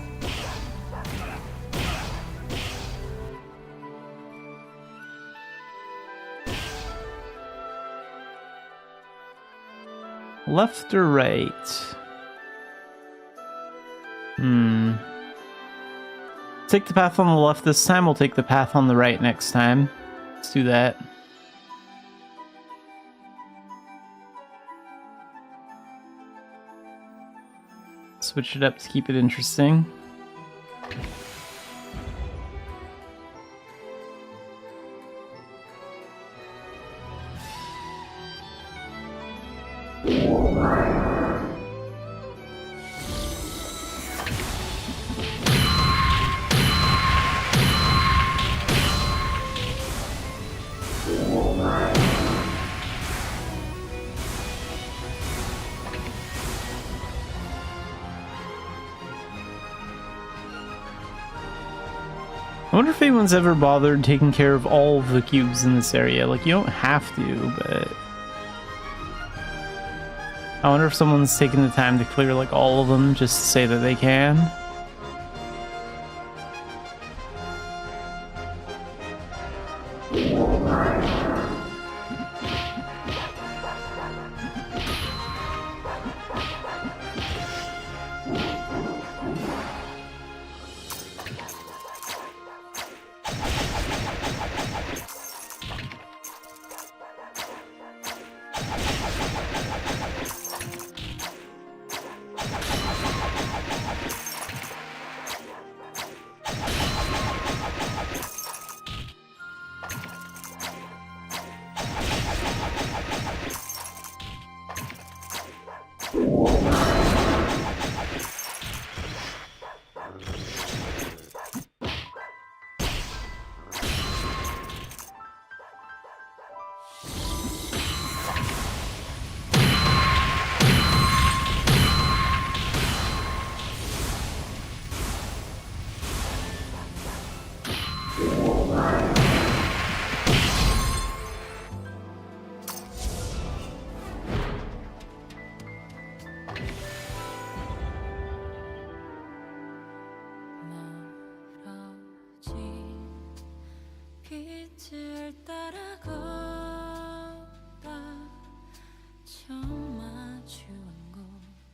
Left or right? Take the path on the left this time, we'll take the path on the right next time. Let's do that. Switch it up to keep it interesting. I wonder if anyone's ever bothered taking care of all of the cubes in this area. Like, you don't have to, but... I wonder if someone's taken the time to clear, like, all of them just to say that they can.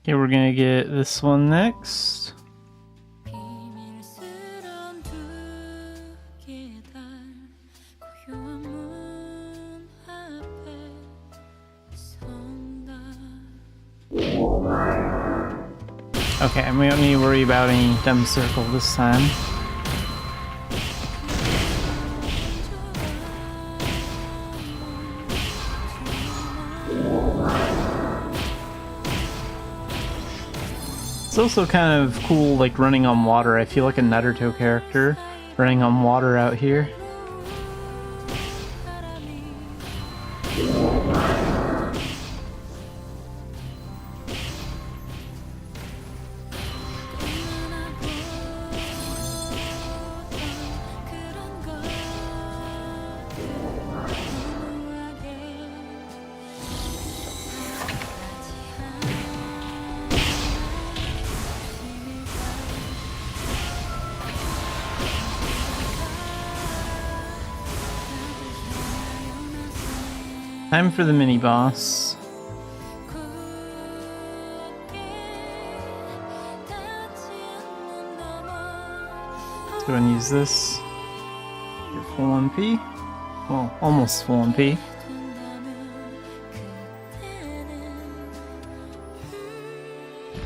Okay, we're gonna get this one next. Okay, we don't need to worry about any dumb circle this time. It's also kind of cool, like, running on water. I feel like a Naruto character running on water out here. Time for the mini-boss. Let's go and use this. Get full MP. Well, almost full MP.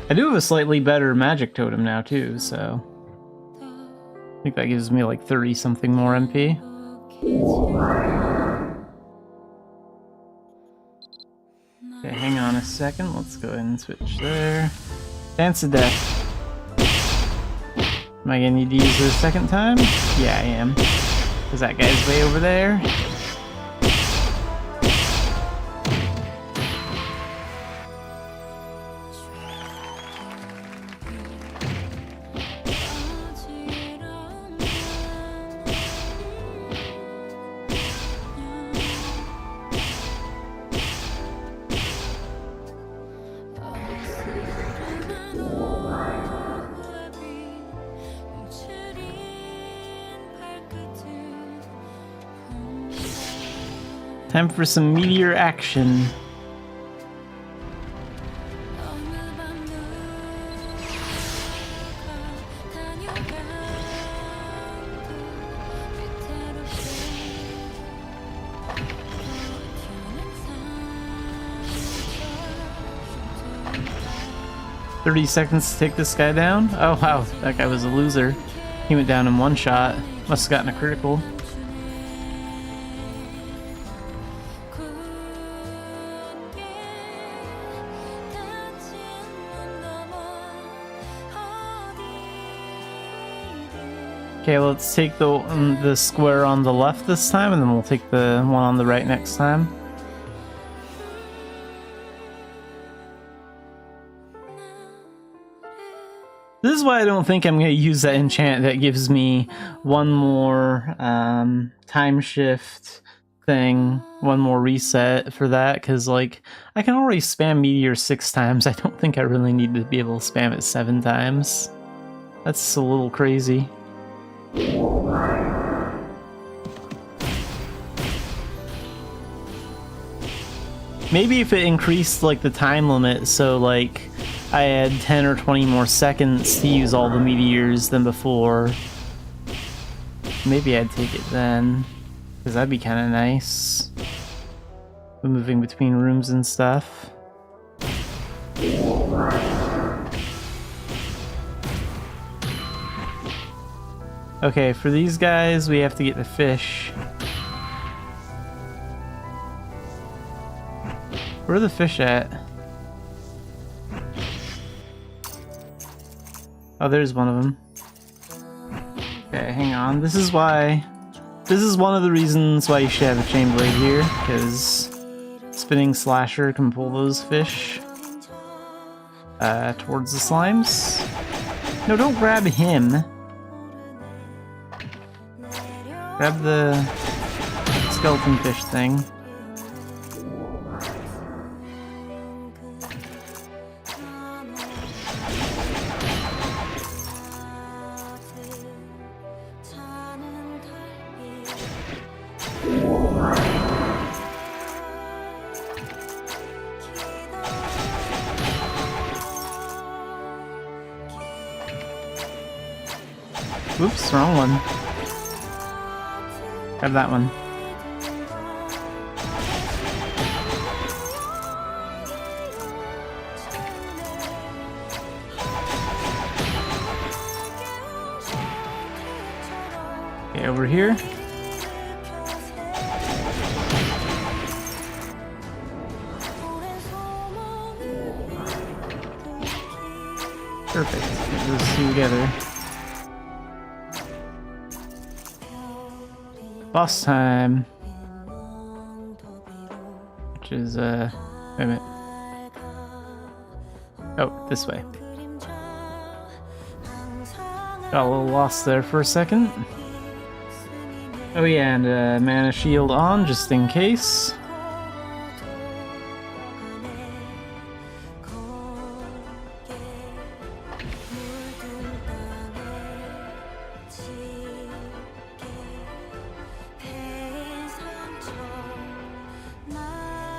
I do have a slightly better magic totem now too, so... I think that gives me like 30 something more MP. Okay, hang on a second. Let's go ahead and switch there. Dance of Death. Am I gonna need to use it a second time? Yeah, I am. Because that guy's way over there. Time for some meteor action. "30 seconds to take this guy down?" Oh wow, that guy was a loser. He went down in one shot. Must have gotten a critical. Okay, let's take the square on the left this time, and then we'll take the one on the right next time. This is is why I don't think I'm going to use that enchant that gives me one more time shift thing, one more reset for that, because like I can already spam Meteor 6 times. I don't think I really need to be able to spam it 7 times. That's a little crazy. Maybe if it increased like the time limit, so like I had 10 or 20 more seconds to use all the meteors than before, maybe I'd take it then, because that'd be kind of nice. Moving between rooms and stuff. Okay, for these guys, we have to get the fish. Where are the fish at? Oh, there's one of them. Okay, hang on. This is one of the reasons why you should have a chain blade here, because spinning slasher can pull those fish towards the slimes. No, don't grab him. Grab the skeleton fish thing. Oops, wrong one. Grab that one. Okay, over here. Perfect. Get those two together. Boss time. Which is, wait a minute. Oh, this way. Got a little lost there for a second. Oh yeah, and mana shield on, just in case.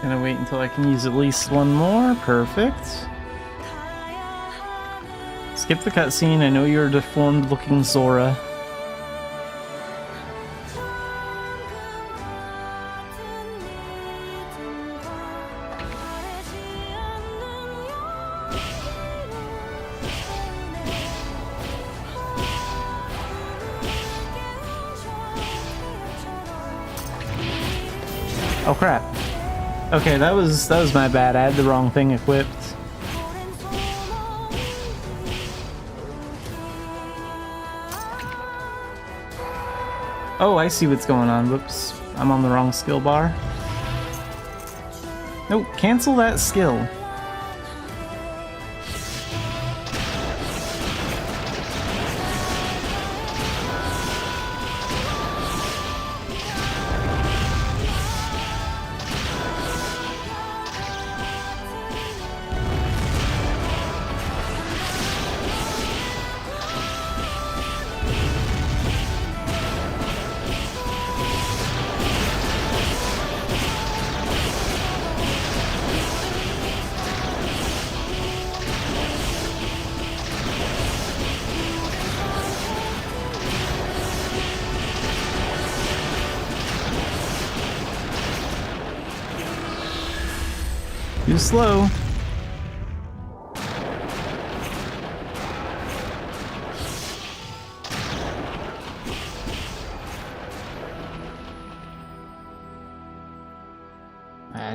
Gonna wait until I can use at least one more. Perfect. Skip the cutscene. I know you're a deformed looking Zora. Oh crap. Okay, that was my bad. I had the wrong thing equipped. Oh, I see what's going on. Whoops. I'm on the wrong skill bar. Nope, cancel that skill. Too slow.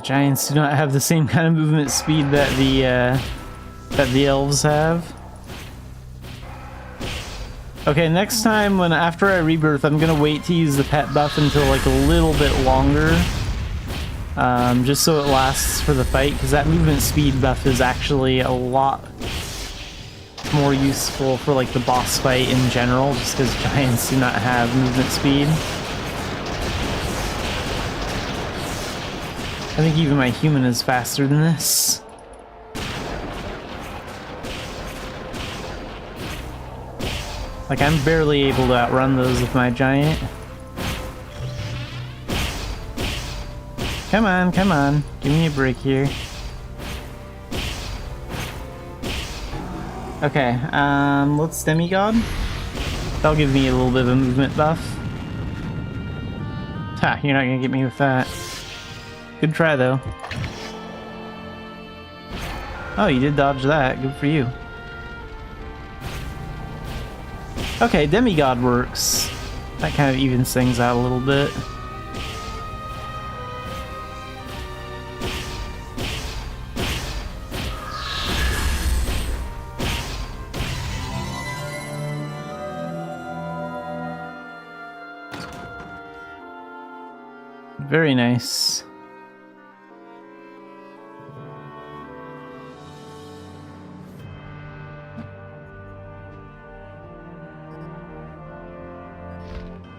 Giants do not have the same kind of movement speed that the elves have. Okay, next time after I rebirth, I'm gonna wait to use the pet buff until like a little bit longer. Just so it lasts for the fight, because that movement speed buff is actually a lot it's more useful for like the boss fight in general, just because giants do not have movement speed. I think even my human is faster than this. Like, I'm barely able to outrun those with my giant. Come on, come on. Give me a break here. Okay, let's demigod. That'll give me a little bit of a movement buff. Ha, you're not gonna get me with that. Good try, though. Oh, you did dodge that. Good for you. Okay, demigod works. That kind of evens things out a little bit. Very nice.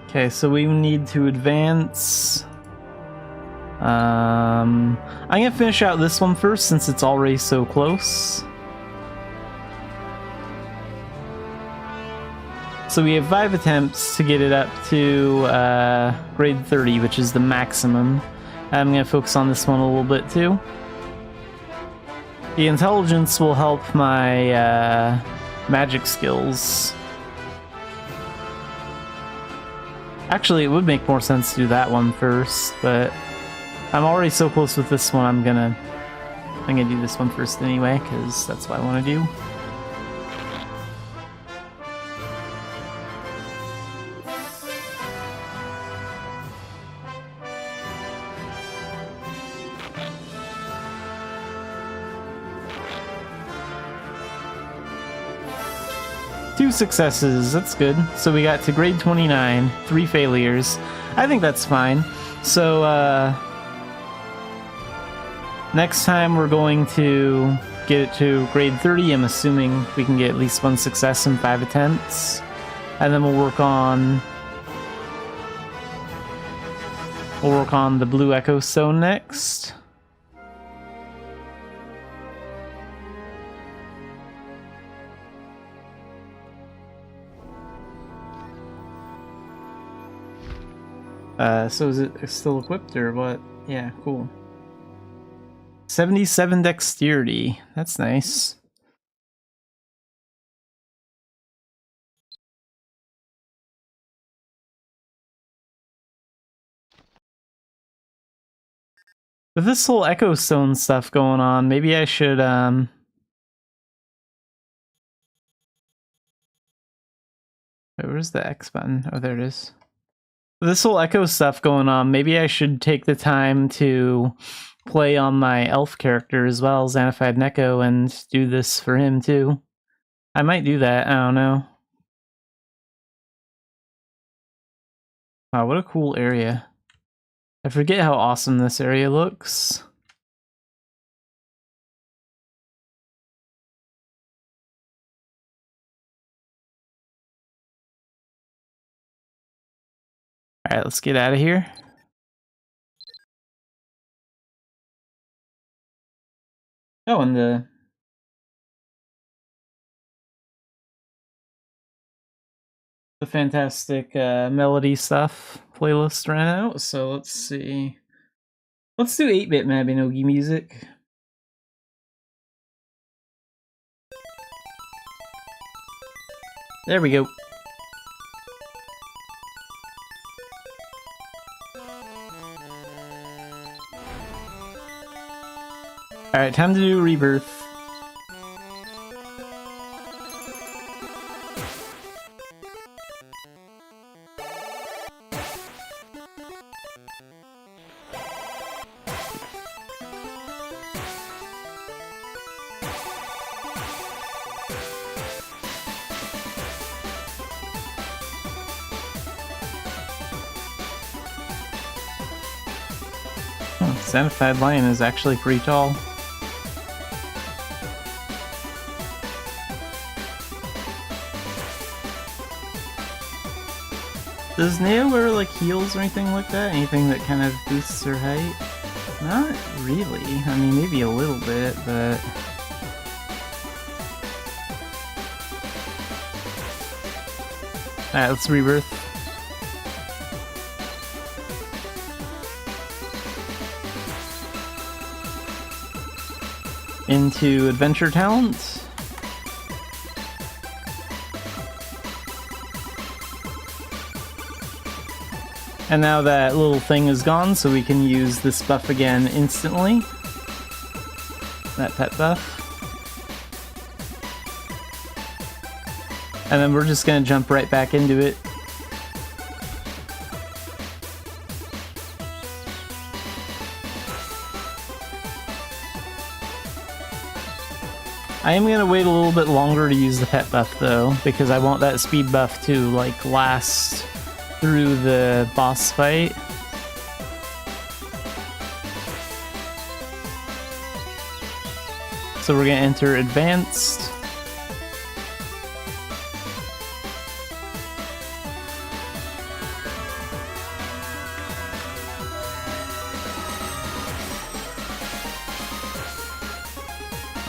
Okay, so we need to advance. I'm gonna finish out this one first since it's already so close. So we have 5 attempts to get it up to grade 30, which is the maximum. I'm gonna focus on this one a little bit too. The intelligence will help my magic skills. Actually, it would make more sense to do that one first, but I'm already so close with this one, I'm gonna do this one first anyway, because that's what I want to do. Two successes, that's good. So we got to grade 29, 3 failures. I think that's fine. So, next time we're going to get it to grade 30. I'm assuming we can get at least 1 success in 5 attempts. And then we'll work on the blue echo stone next. So is it still equipped or what? Yeah, cool. 77 dexterity. That's nice. With this whole Echo Stone stuff going on, maybe I should, Wait, where's the X button? Oh, there it is. With this whole Echo stuff going on, maybe I should take the time to play on my elf character as well, Xanafiedlion, and do this for him too. I might do that, I don't know. Wow, what a cool area. I forget how awesome this area looks. Alright, let's get out of here. Oh, and the fantastic melody stuff playlist ran out, so let's see. Let's do 8-bit Mabinogi music. There we go. Alright, time to do Rebirth. Xanafiedlion is actually pretty tall. Does Nea wear like heels or anything like that? Anything that kind of boosts her height? Not really. I mean, maybe a little bit, but... Alright, let's rebirth. Into adventure talent. And now that little thing is gone, so we can use this buff again instantly. That pet buff. And then we're just gonna jump right back into it. I am gonna wait a little bit longer to use the pet buff though, because I want that speed buff to like last through the boss fight. So we're gonna enter advanced.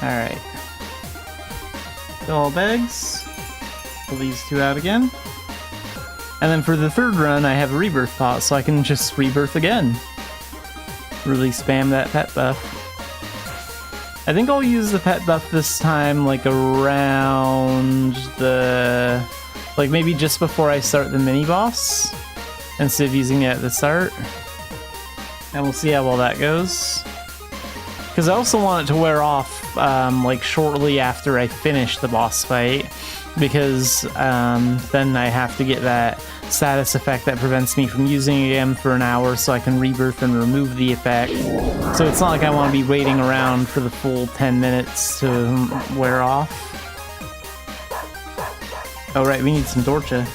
Alright. Fill all bags. Pull these two out again. And then for the third run, I have a rebirth pot, so I can just rebirth again. Really spam that pet buff. I think I'll use the pet buff this time, like around the... like maybe just before I start the mini-boss, instead of using it at the start. And we'll see how well that goes. Because I also want it to wear off, like shortly after I finish the boss fight, because then I have to get that status effect that prevents me from using it again for an hour, so I can rebirth and remove the effect. So it's not like I want to be waiting around for the full 10 minutes to wear off. Oh right, we need some Dorcha.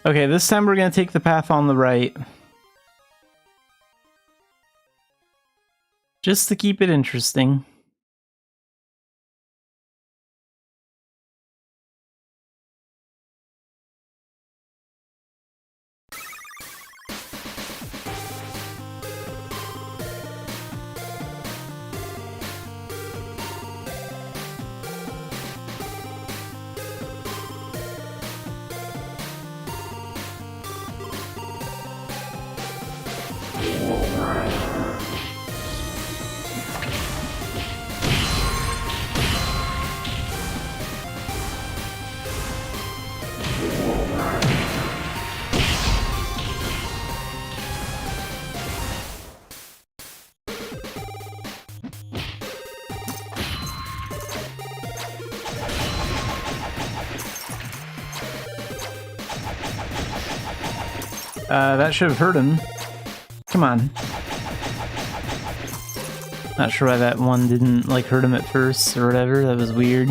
Okay, this time we're going to take the path on the right. Just to keep it interesting. That should have hurt him. Come on. Not sure why that one didn't, like, hurt him at first or whatever. That was weird.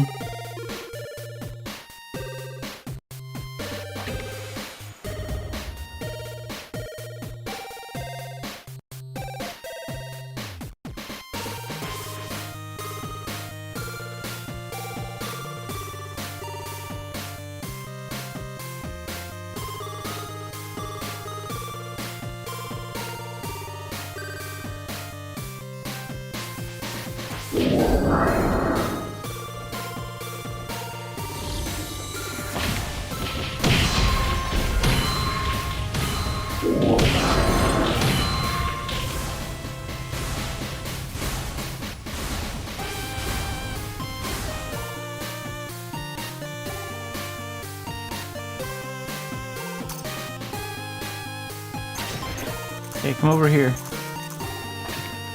Okay, come over here.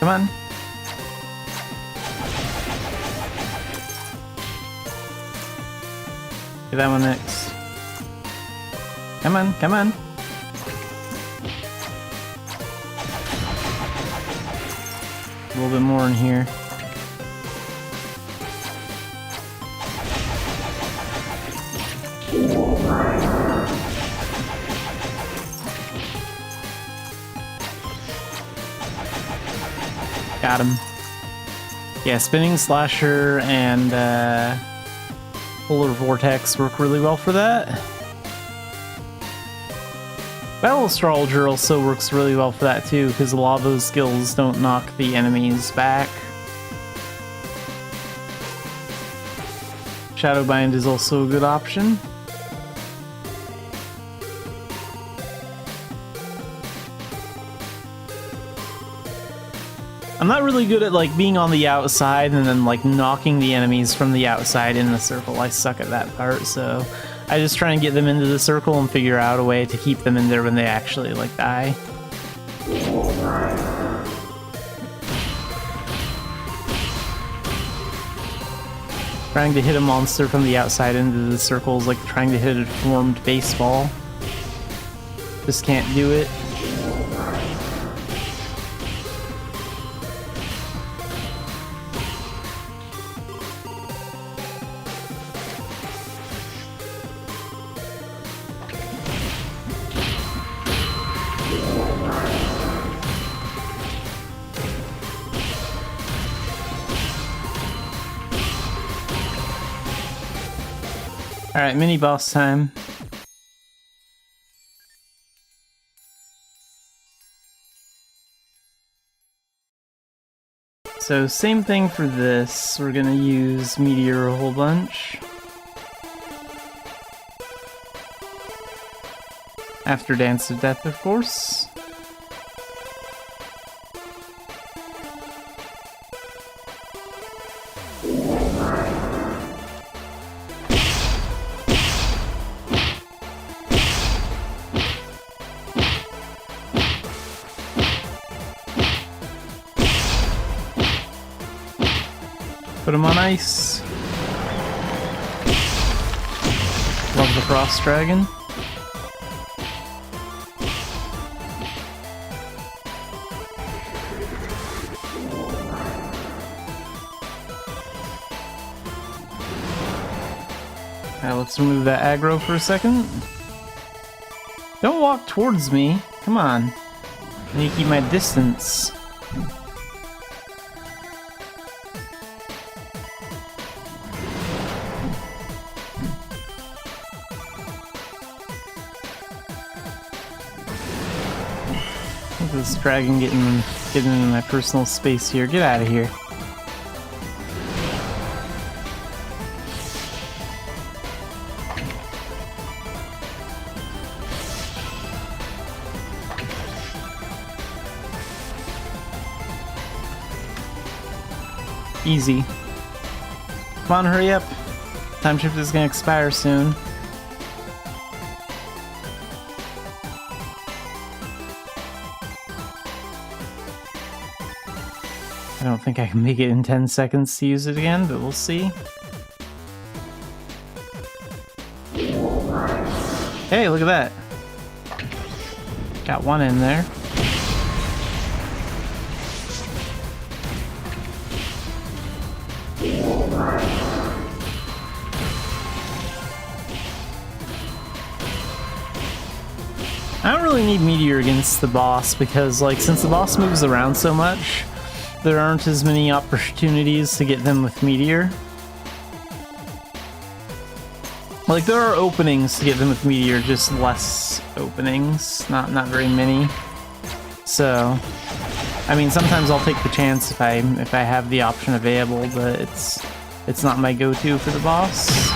Come on. Get that one next. Come on, come on. a little bit more in here. Got him. Yeah, Spinning Slasher and Polar Vortex work really well for that. Battle Astrologer also works really well for that too, because a lot of those skills don't knock the enemies back. Shadowbind is also a good option. I'm not really good at like being on the outside and then like knocking the enemies from the outside in the circle. I suck at that part, so I just try and get them into the circle and figure out a way to keep them in there when they actually like die. Trying to hit a monster from the outside into the circle is like trying to hit a deformed baseball. Just can't do it. Alright, mini boss time. So same thing for this, we're gonna use Meteor a whole bunch. After Dance of Death, of course. Put him on ice. Love the Frost Dragon. Alright, let's remove that aggro for a second. Don't walk towards me. Come on. I need to keep my distance. This dragon getting into my personal space here. Get out of here. Easy. Come on, hurry up. Time shift is gonna expire soon. I don't think I can make it in 10 seconds to use it again, but we'll see. Hey, look at that. Got one in there. I don't really need Meteor against the boss because, like, since the boss moves around so much, there aren't as many opportunities to get them with Meteor. Like, there are openings to get them with Meteor, just less openings. Not very many. So, I mean, sometimes I'll take the chance if I have the option available, but it's not my go-to for the boss.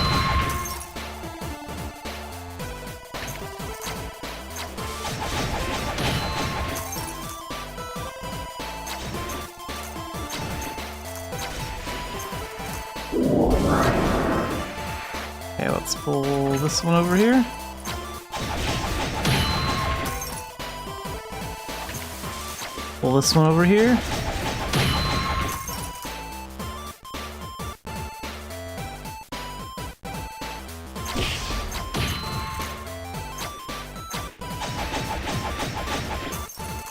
Okay, let's pull this one over here. Pull this one over here.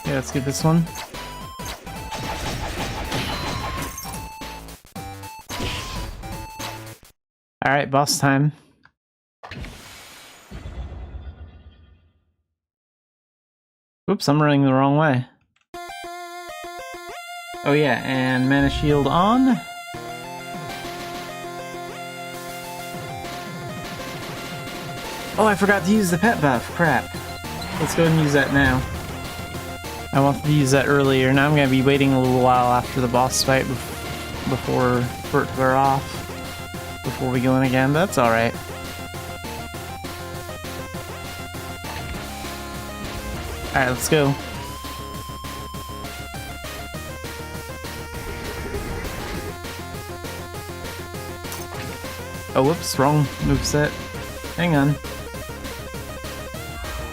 Okay, let's get this one. Alright, boss time. Oops, I'm running the wrong way. Oh yeah, and mana shield on. Oh, I forgot to use the pet buff. Crap. Let's go and use that now. I wanted to use that earlier. Now I'm going to be waiting a little while after the boss fight for it to wear off. Before we go in again, but that's alright. Alright, let's go. Oh, whoops, wrong moveset. Hang on.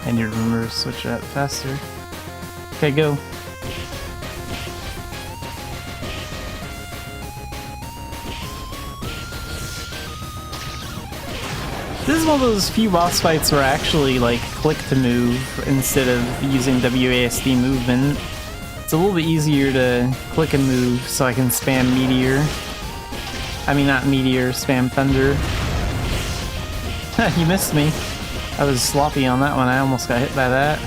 I need to remember to switch that faster. Okay, go. This is one of those few boss fights where I actually like click to move instead of using WASD movement. It's a little bit easier to click and move so I can spam meteor. I mean, not meteor, spam thunder. You missed me. I was sloppy on that one. I almost got hit by that.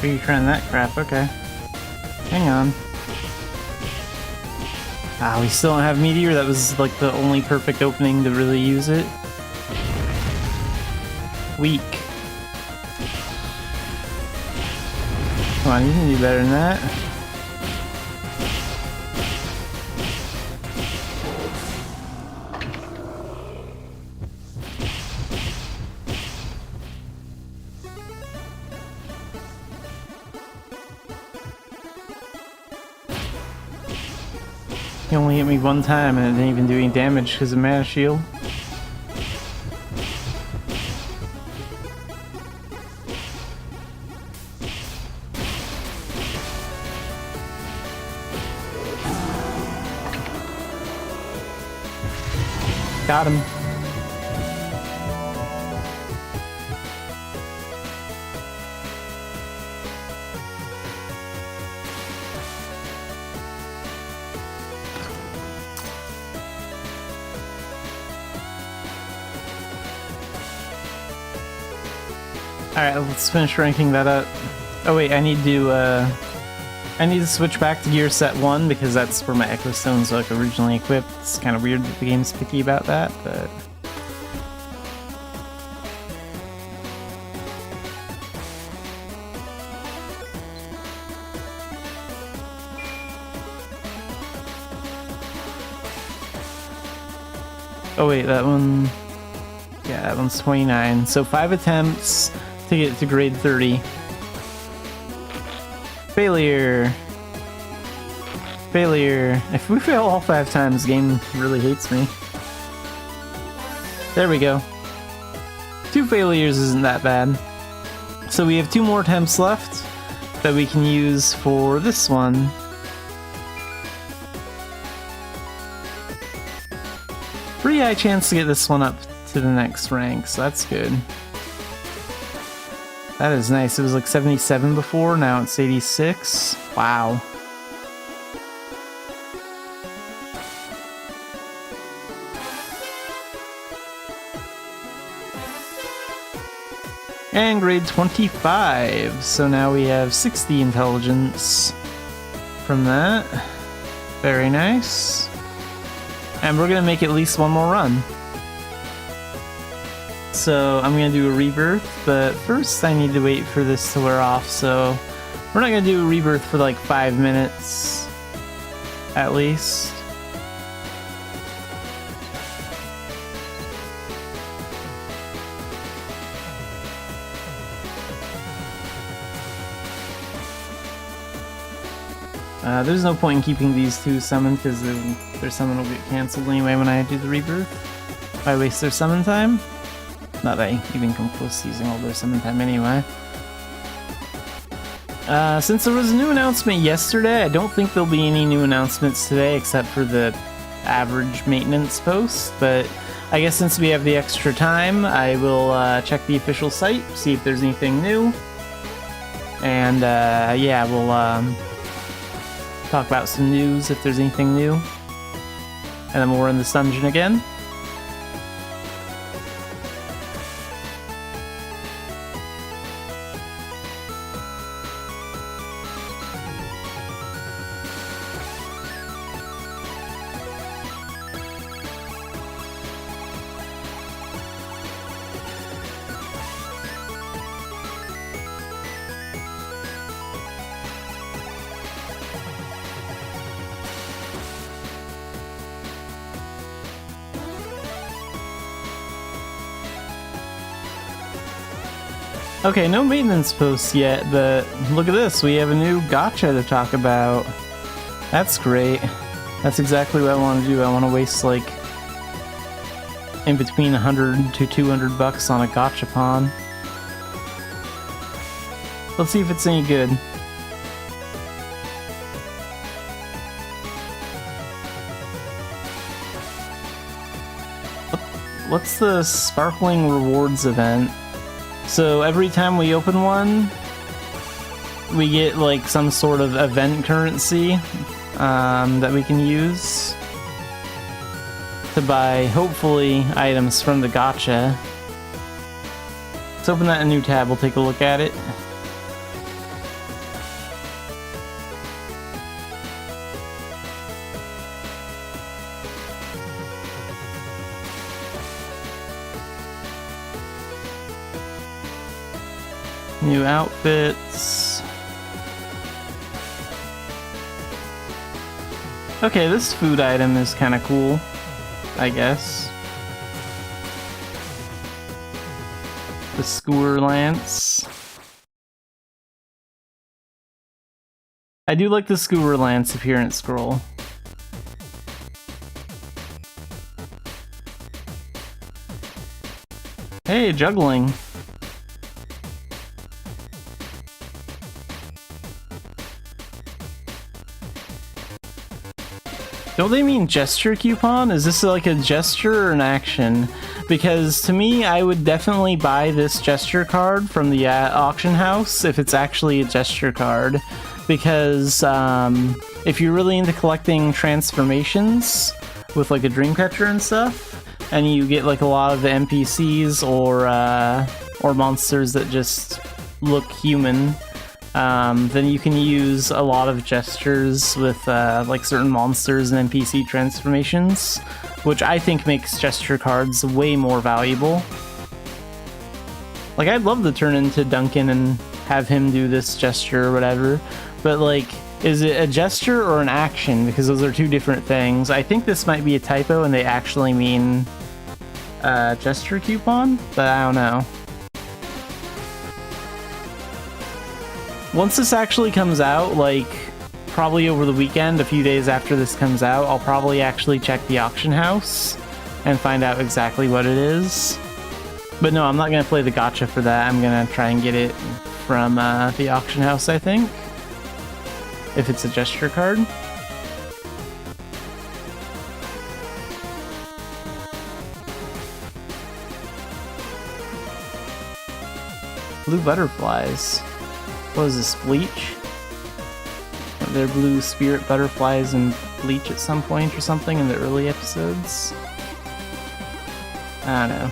Are you trying that crap? Okay. Hang on. Ah, we still don't have meteor. That was like the only perfect opening to really use it. Weak. Come on, you can do better than that. He only hit me one time and it didn't even do any damage because of mana shield. Got him. Alright, let's finish ranking that up. Oh wait, I need to switch back to gear set 1 because that's where my Echo Stones like originally equipped. It's kind of weird that the game's picky about that, but... Oh wait, that one... Yeah, that one's 29. So 5 attempts to get to grade 30. Failure. Failure. If we fail all 5 times, the game really hates me. There we go. 2 failures isn't that bad. So we have 2 more attempts left that we can use for this one. Pretty high chance to get this one up to the next rank, so that's good. That is nice. It was like 77 before, now it's 86. Wow. And grade 25. So now we have 60 intelligence from that. Very nice. And we're gonna make at least one more run. So I'm gonna do a rebirth, but first I need to wait for this to wear off, so we're not gonna do a rebirth for like 5 minutes, at least. There's no point in keeping these two summoned because their summon will get cancelled anyway when I do the rebirth. If I waste their summon time. Not that I even come close to using all their summon time anyway. Since there was a new announcement yesterday, I don't think there'll be any new announcements today except for the average maintenance post, but I guess since we have the extra time, I will check the official site, see if there's anything new, and yeah, we'll talk about some news if there's anything new, and then we'll run this dungeon again. Okay, no maintenance posts yet, but look at this, we have a new gacha to talk about. That's great. That's exactly what I want to do. I want to waste like in between 100 to 200 bucks on a gachapon. Let's see if it's any good. What's the Sparkling Rewards event? So every time we open one, we get like some sort of event currency that we can use to buy, hopefully, items from the gacha. Let's open that in a new tab, we'll take a look at it. New outfits. Okay, this food item is kind of cool, I guess. The skewer lance. I do like the skewer lance appearance scroll. Hey, juggling. Don't they mean gesture coupon? Is this like a gesture or an action? Because to me, I would definitely buy this gesture card from the auction house if it's actually a gesture card. Because if you're really into collecting transformations with like a Dreamcatcher and stuff, and you get like a lot of the NPCs or monsters that just look human, then you can use a lot of gestures with like certain monsters and NPC transformations, which I think makes gesture cards way more valuable. Like, I'd love to turn into Duncan and have him do this gesture or whatever, but like, is it a gesture or an action? Because those are two different things. I think this might be a typo and they actually mean gesture coupon, but I don't know. Once this actually comes out, like, probably over the weekend, a few days after this comes out, I'll probably actually check the auction house and find out exactly what it is. But no, I'm not going to play the gacha for that. I'm going to try and get it from the auction house, I think. If it's a gesture card. Blue butterflies. What is this, Bleach? Are there blue spirit butterflies in Bleach at some point or something in the early episodes? I don't know.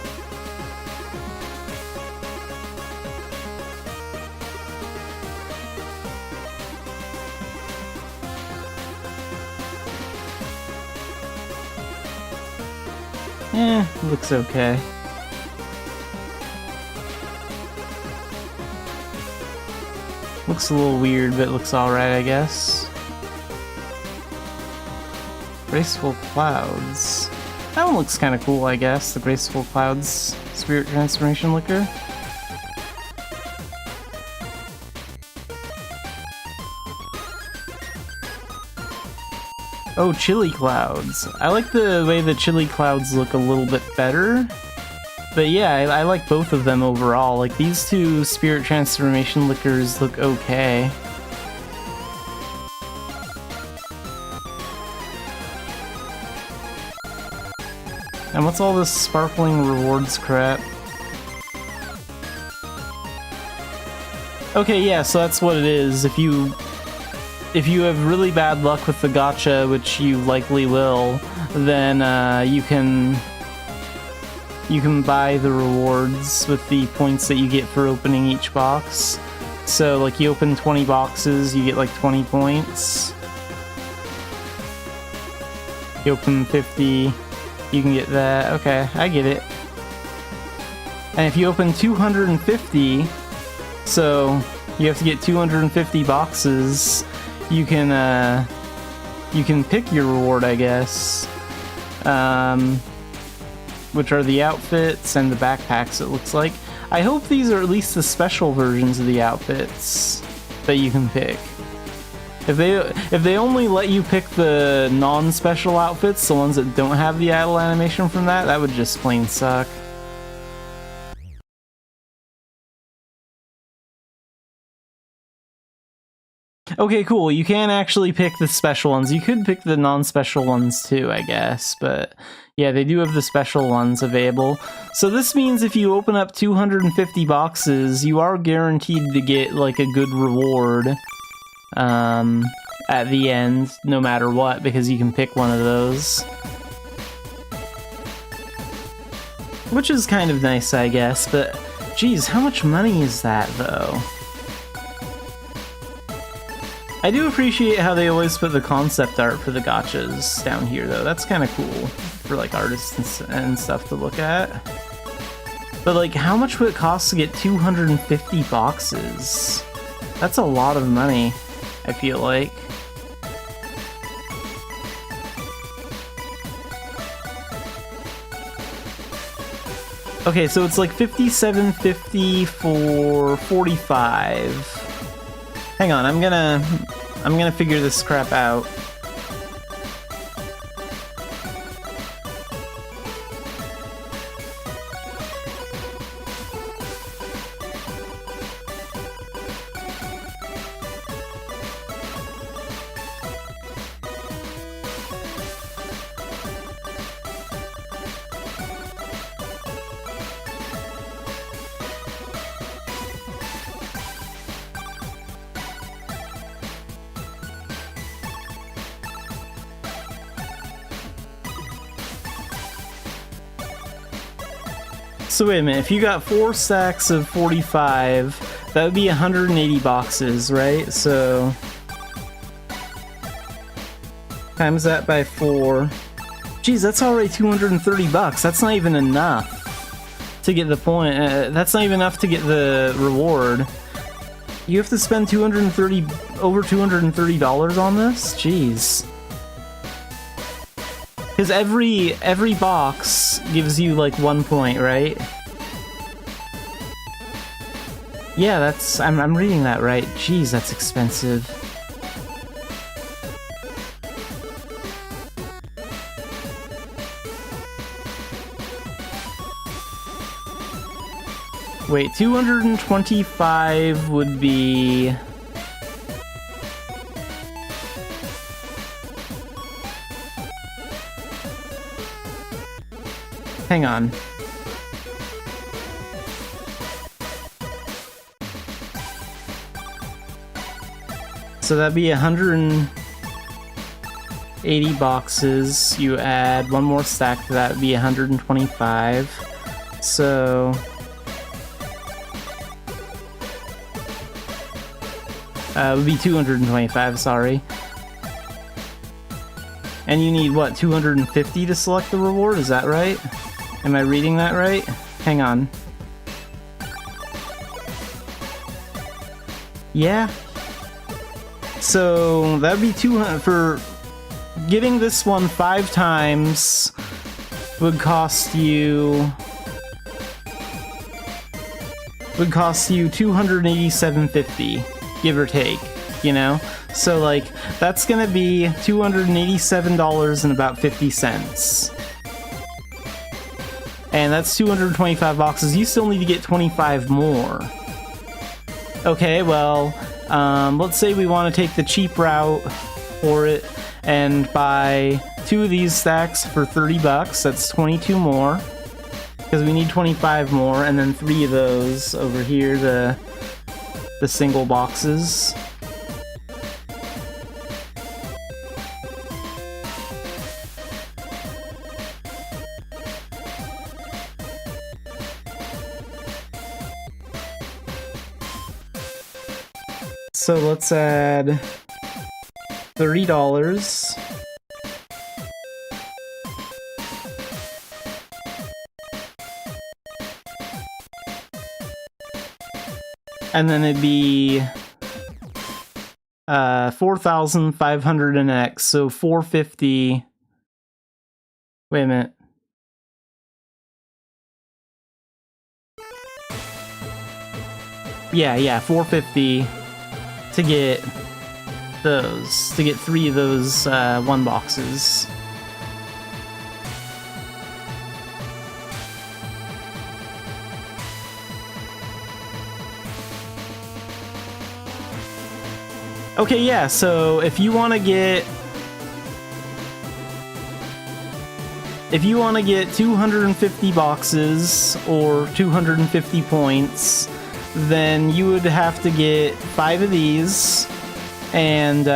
looks okay. Looks a little weird, but looks alright, I guess. Graceful Clouds. That one looks kind of cool, I guess. The Graceful Clouds Spirit Transformation Liquor. Oh, Chili Clouds. I like the way the Chili Clouds look a little bit better. But yeah, I like both of them overall. Like, these two Spirit Transformation Liquors look okay. And what's all this sparkling rewards crap? Okay, yeah, so that's what it is. If you have really bad luck with the gacha, which you likely will, then you can buy the rewards with the points that you get for opening each box. So, like, you open 20 boxes, you get like 20 points. You open 50, you can get that. Okay, I get it. And if you open 250, so you have to get 250 boxes, you can pick your reward, I guess. Which are the outfits and the backpacks, it looks like. I hope these are at least the special versions of the outfits that you can pick. If they only let you pick the non-special outfits, the ones that don't have the idle animation from that would just plain suck. Okay, cool. You can actually pick the special ones. You could pick the non-special ones too, I guess, but yeah, they do have the special ones available. So this means if you open up 250 boxes, you are guaranteed to get like a good reward at the end, no matter what, because you can pick one of those. Which is kind of nice, I guess, but geez, how much money is that, though? I do appreciate how they always put the concept art for the gachas down here, though. That's kind of cool for, like, artists and stuff to look at. But, like, how much would it cost to get 250 boxes? That's a lot of money, I feel like. Okay, so it's like $57.50 for 45. Hang on, I'm gonna figure this crap out. So wait a minute, if you got 4 stacks of 45, that would be 180 boxes, right? So times that by 4. Geez, that's already 230 bucks. That's not even enough to get the point. That's not even enough to get the reward. You have to spend over $230 on this? Jeez. Because every box gives you like 1 point, right? Yeah, that's I'm reading that right. Jeez, that's expensive. Wait, 225 would be... Hang on. So that'd be 180 boxes. You add one more stack to that, would be 125. So... it would be 225, sorry. And you need, what, 250 to select the reward? Is that right? Am I reading that right? Hang on. Yeah. So that'd be 200 for getting this one 5 times would cost you $287.50, give or take, you know? So like that's gonna be $287 and about 50 cents. And that's 225 boxes. You still need to get 25 more. Okay, well, let's say we want to take the cheap route for it and buy 2 of these stacks for 30 bucks. That's 22 more. Because we need 25 more, and then 3 of those over here, the single boxes. So let's add $30. And then it'd be 4,500 an X, so 450. Wait a minute. Yeah, 450 to get those, to get 3 of those 1 boxes. Okay, yeah, so if you want to get 250 boxes or 250 points, then you would have to get 5 of these and 2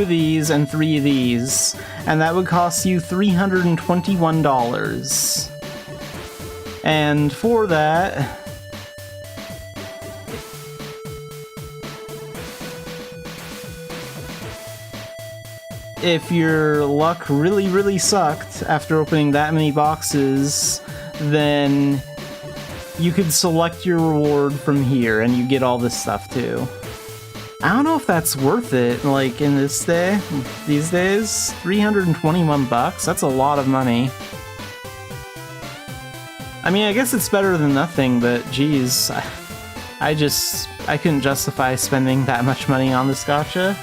of these and 3 of these, and that would cost you $321. And for that, if your luck really sucked after opening that many boxes, then you could select your reward from here and you get all this stuff too. I don't know if that's worth it, like in these days, 321 bucks, that's a lot of money. I mean, I guess it's better than nothing, but geez, I couldn't justify spending that much money on this gacha.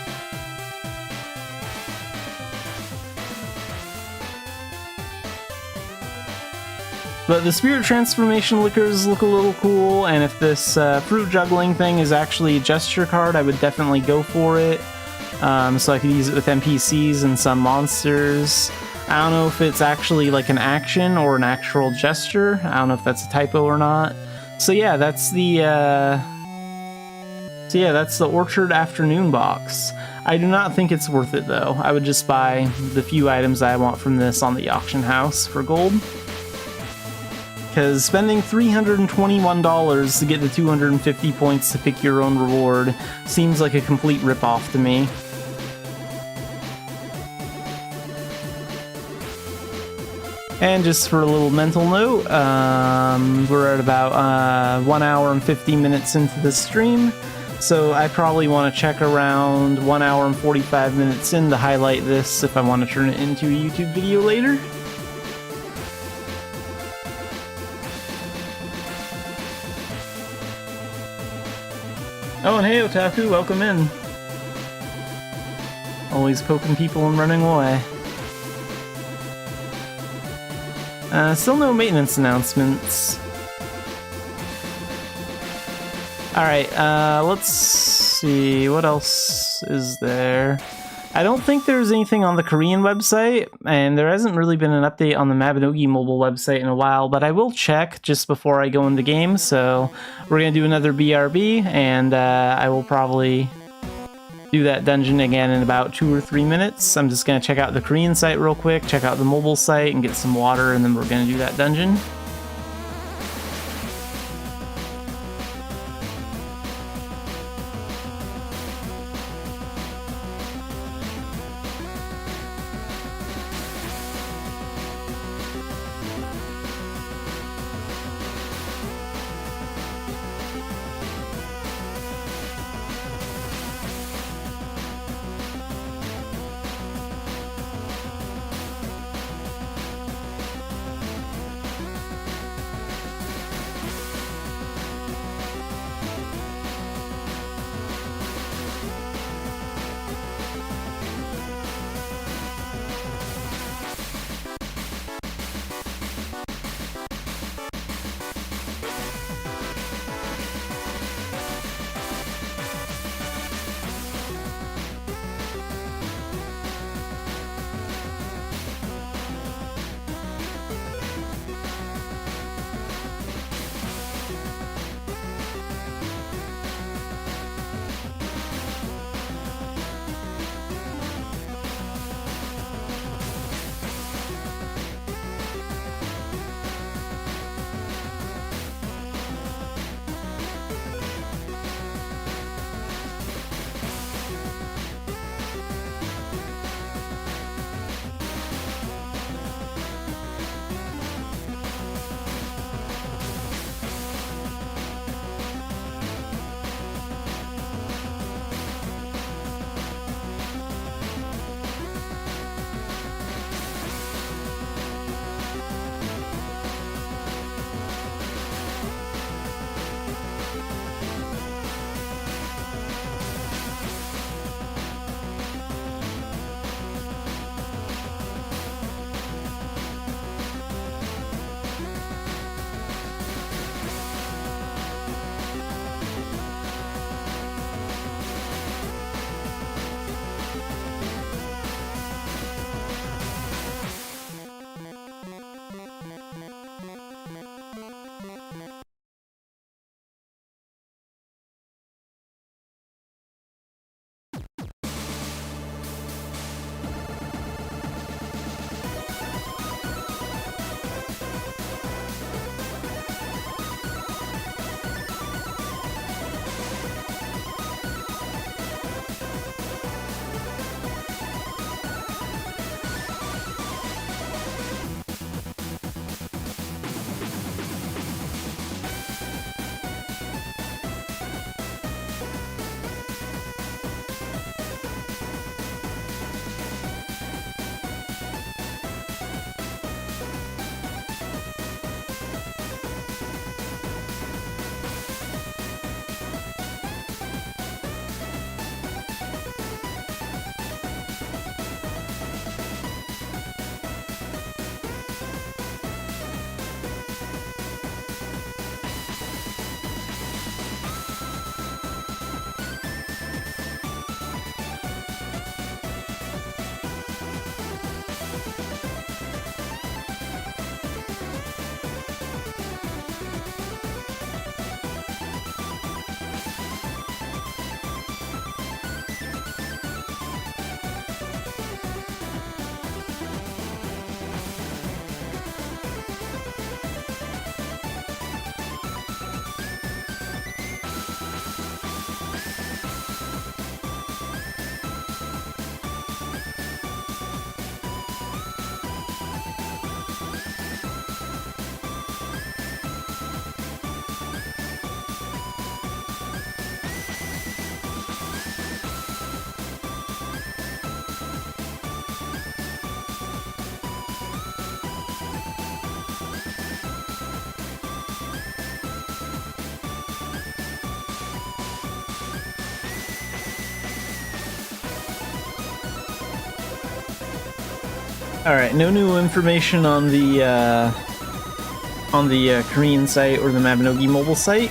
But the Spirit Transformation liquors look a little cool, and if this fruit juggling thing is actually a gesture card, I would definitely go for it. So I could use it with NPCs and some monsters. I don't know if it's actually like an action or an actual gesture. I don't know if that's a typo or not. So yeah, that's the Orchard Afternoon box. I do not think it's worth it though. I would just buy the few items I want from this on the auction house for gold. Because spending $321 to get the 250 points to pick your own reward seems like a complete ripoff to me. And just for a little mental note, we're at about 1 hour and 50 minutes into the stream, so I probably want to check around 1 hour and 45 minutes in to highlight this if I want to turn it into a YouTube video later. Oh, and hey, Otaku, welcome in. Always poking people and running away. Still no maintenance announcements. Alright, let's see, what else is there? I don't think there's anything on the Korean website, and there hasn't really been an update on the Mabinogi mobile website in a while, but I will check just before I go into game, so we're going to do another BRB, and I will probably do that dungeon again in about 2 or 3 minutes. I'm just going to check out the Korean site real quick, check out the mobile site, and get some water, and then we're going to do that dungeon. Alright, no new information on the Korean site or the Mabinogi mobile site,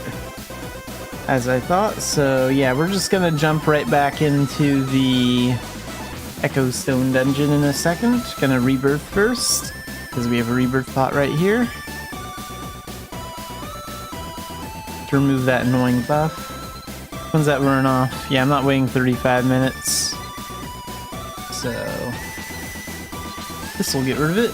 as I thought. So yeah, we're just gonna jump right back into the Echo Stone dungeon in a second. Gonna rebirth first, because we have a rebirth pot right here. To remove that annoying buff. When's that burn off? Yeah, I'm not waiting 35 minutes. So this will get rid of it.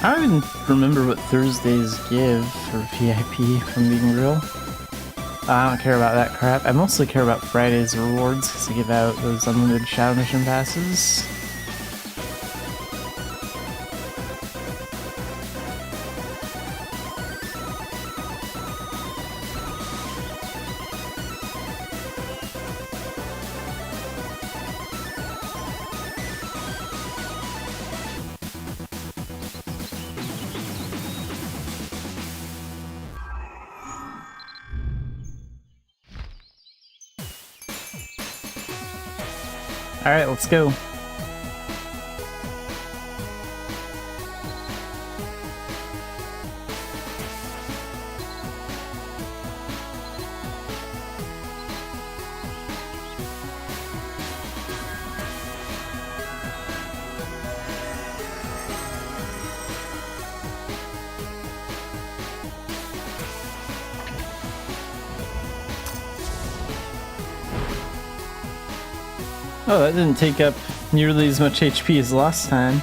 I don't even remember what Thursdays give for VIP, if I'm being real. I don't care about that crap. I mostly care about Friday's rewards, because they give out those unlimited Shadow Mission passes. Alright, let's go. Oh, that didn't take up nearly as much HP as last time.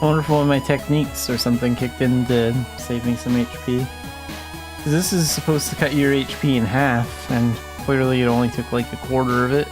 I wonder if one of my techniques or something kicked in to save me some HP. 'Cause this is supposed to cut your HP in half, and clearly it only took like a quarter of it.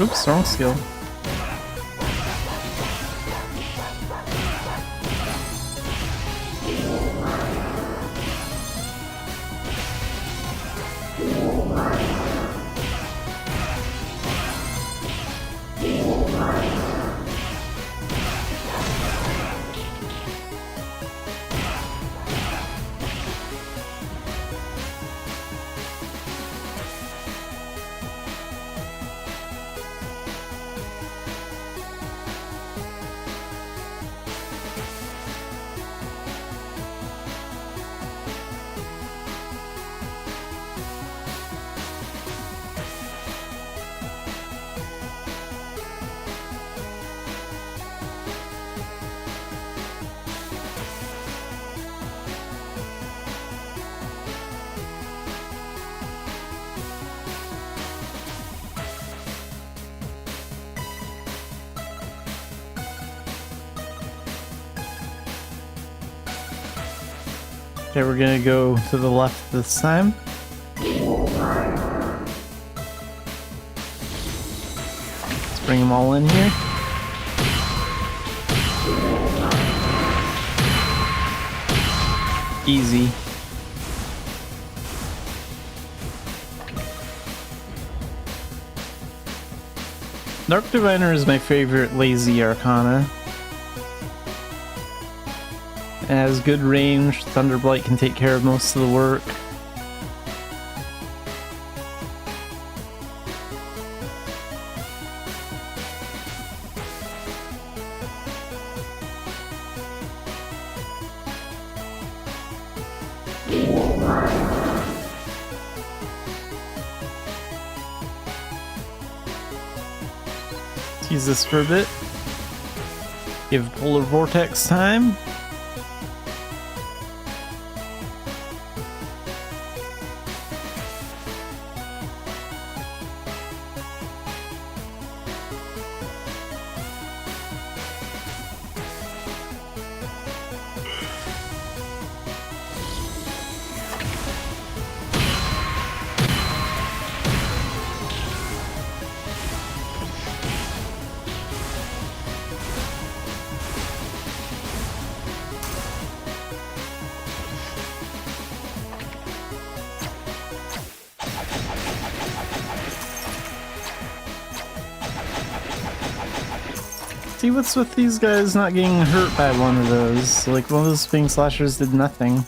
Oops, wrong skill. Okay, we're gonna go to the left this time. Let's bring them all in here. Easy. Dark Diviner is my favorite lazy arcana. It has good range, Thunderblight can take care of most of the work. Let's use this for a bit. Give Polar Vortex time. See, what's with these guys not getting hurt by one of those? Like, one of those Spring Slashers did nothing.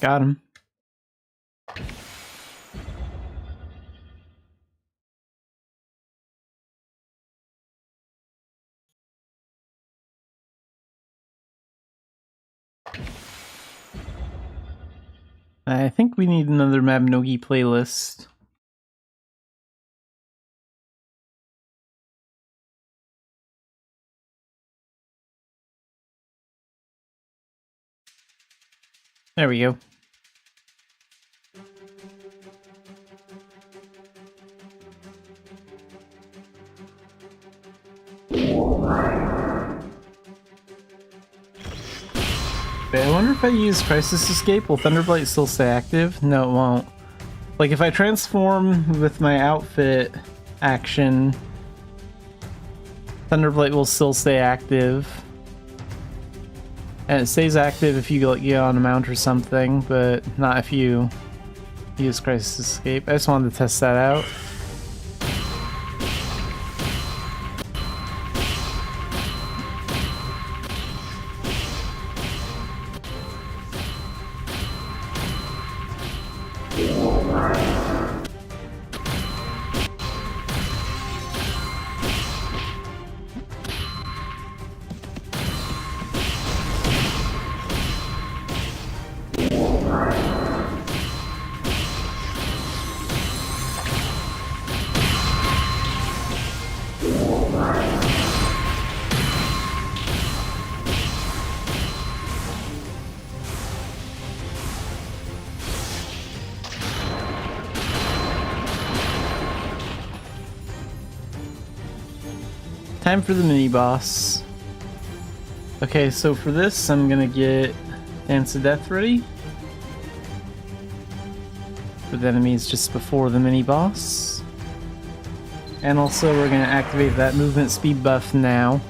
Got him. I think we need another Mabinogi playlist. There we go. I wonder if I use Crisis Escape, will Thunderblight still stay active? No, it won't. Like, if I transform with my outfit action, Thunderblight will still stay active. And it stays active if you like, get on a mount or something, but not if you use Crisis Escape. I just wanted to test that out. Time for the mini-boss. Okay, so for this, I'm gonna get Dance of Death ready. For the enemies just before the mini-boss. And also, we're gonna activate that movement speed buff now.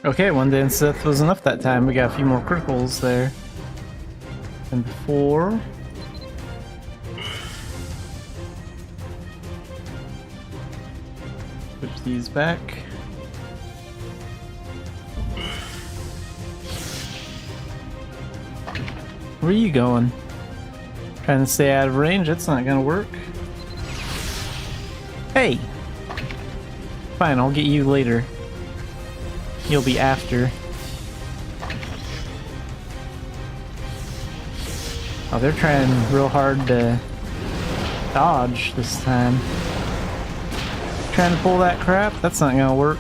Okay, one Dance Death was enough that time. We got a few more criticals there than before. Switch these back. Where are you going? Trying to stay out of range? That's not gonna work. Hey! Fine, I'll get you later. You'll be after. Oh, they're trying real hard to dodge this time. Trying to pull that crap? That's not gonna work.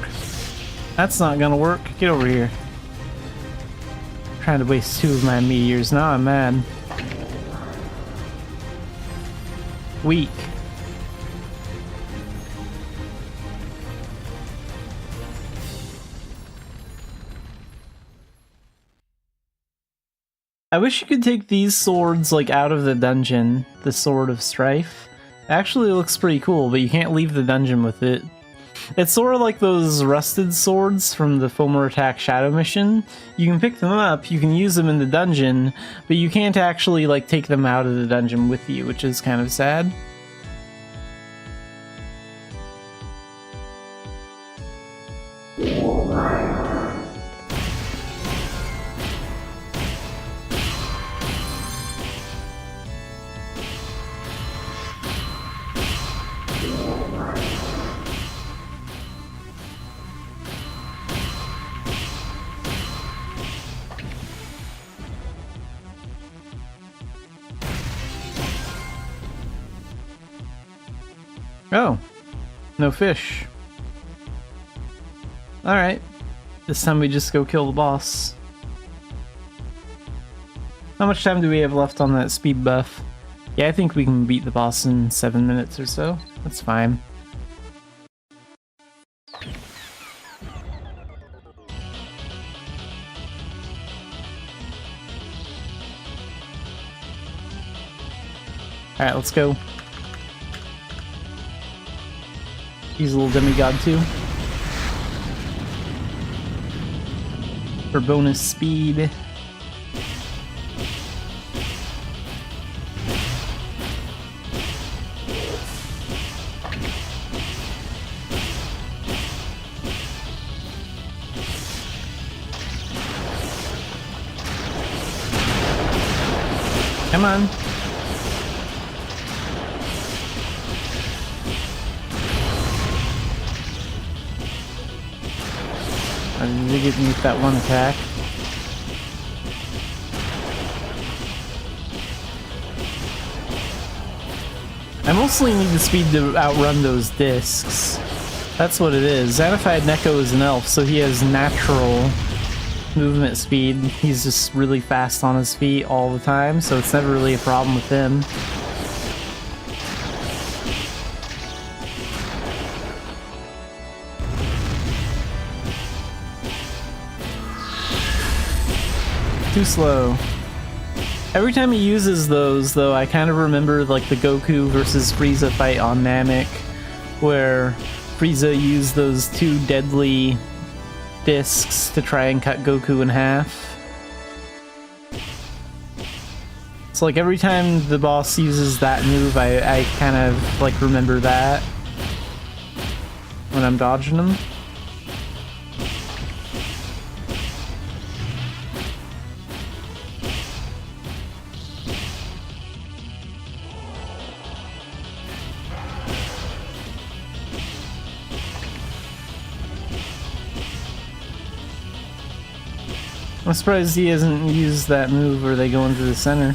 That's not gonna work. Get over here. Trying to waste 2 of my meteors. Now I'm mad. Weak. I wish you could take these swords like out of the dungeon, the Sword of Strife. It actually looks pretty cool, but you can't leave the dungeon with it. It's sort of like those rusted swords from the Foamer Attack Shadow mission. You can pick them up, you can use them in the dungeon, but you can't actually like take them out of the dungeon with you, which is kind of sad. Oh, no fish. Alright. This time we just go kill the boss. How much time do we have left on that speed buff? Yeah, I think we can beat the boss in 7 minutes or so. That's fine. Alright, let's go. Use a little demigod too. For bonus speed. Come on. I need to get that one attack. I mostly need the speed to outrun those discs. That's what it is. Xanafiedlion is an elf, so he has natural movement speed. He's just really fast on his feet all the time, so it's never really a problem with him. Too slow. Every time he uses those, though, I kind of remember like the Goku versus Frieza fight on Namek, where Frieza used those two deadly discs to try and cut Goku in half. So like every time the boss uses that move, I kind of like remember that when I'm dodging him. I'm surprised he hasn't used that move where they go into the center.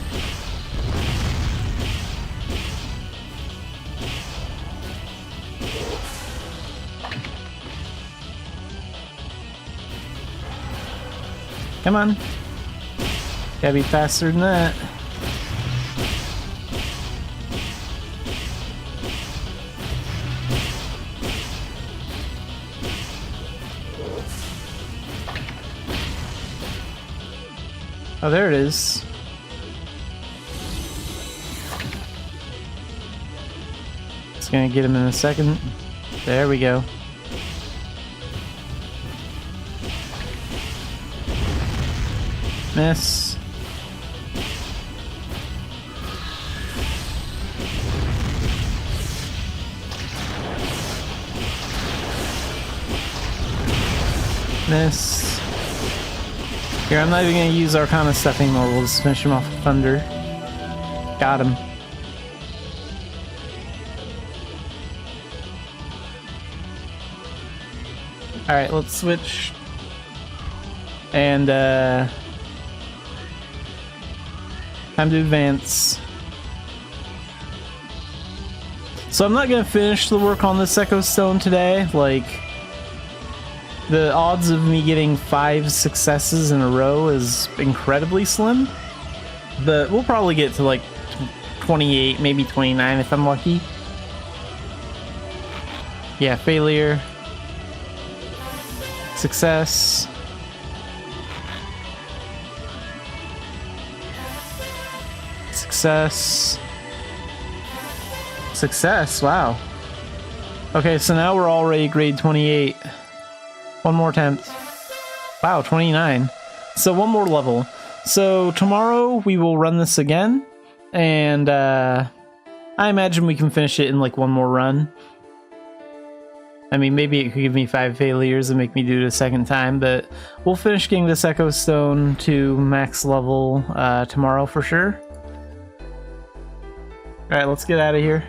Come on. Gotta be faster than that. Oh, there it is. It's gonna get him in a second. There we go. Miss. Miss. Here, I'm not even gonna use Arcana stuff anymore. We'll just finish him off with Thunder. Got him. Alright, let's switch. And, time to advance. So I'm not gonna finish the work on this Echo Stone today. Like, the odds of me getting 5 successes in a row is incredibly slim. But we'll probably get to like 28, maybe 29 if I'm lucky. Yeah, failure. Success. Success. Success, wow. Okay, so now we're already grade 28. One more attempt. Wow, 29. So one more level. So tomorrow we will run this again, and I imagine we can finish it in like one more run. I mean, maybe it could give me 5 failures and make me do it a second time, but we'll finish getting this Echo Stone to max level tomorrow for sure. Alright, let's get out of here.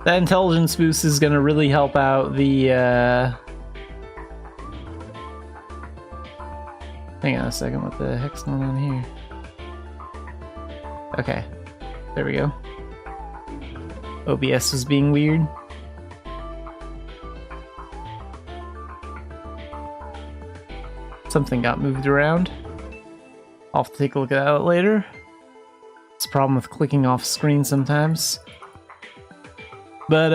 That intelligence boost is going to really help out the, Hang on a second, what the heck's going on here? Okay, there we go. OBS was being weird. Something got moved around. I'll have to take a look at that later. It's a problem with clicking off screen sometimes. But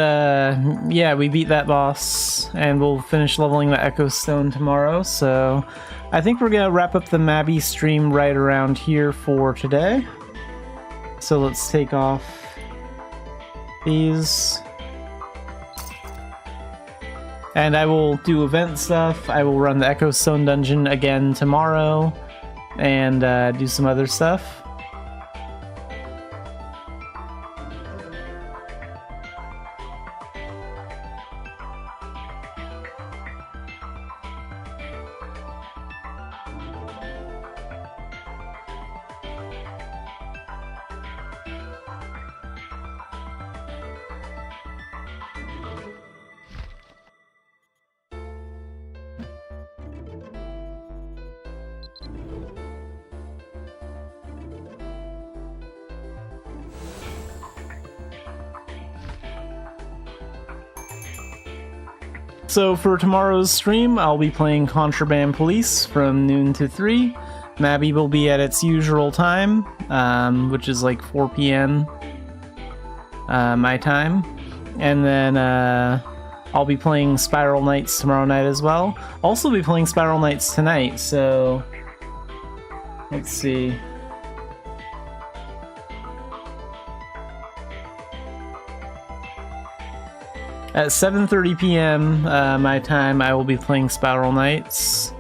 yeah, we beat that boss, and we'll finish leveling the Echo Stone tomorrow, so I think we're gonna wrap up the Mabby stream right around here for today. So let's take off these. And I will do event stuff. I will run the Echo Stone dungeon again tomorrow, and do some other stuff. So for tomorrow's stream, I'll be playing Contraband Police from noon to 3. Mabby will be at its usual time, which is like 4 p.m. My time. And then I'll be playing Spiral Knights tomorrow night as well. Also be playing Spiral Knights tonight, so let's see. At 7:30 p.m. My time, I will be playing Spiral Knights.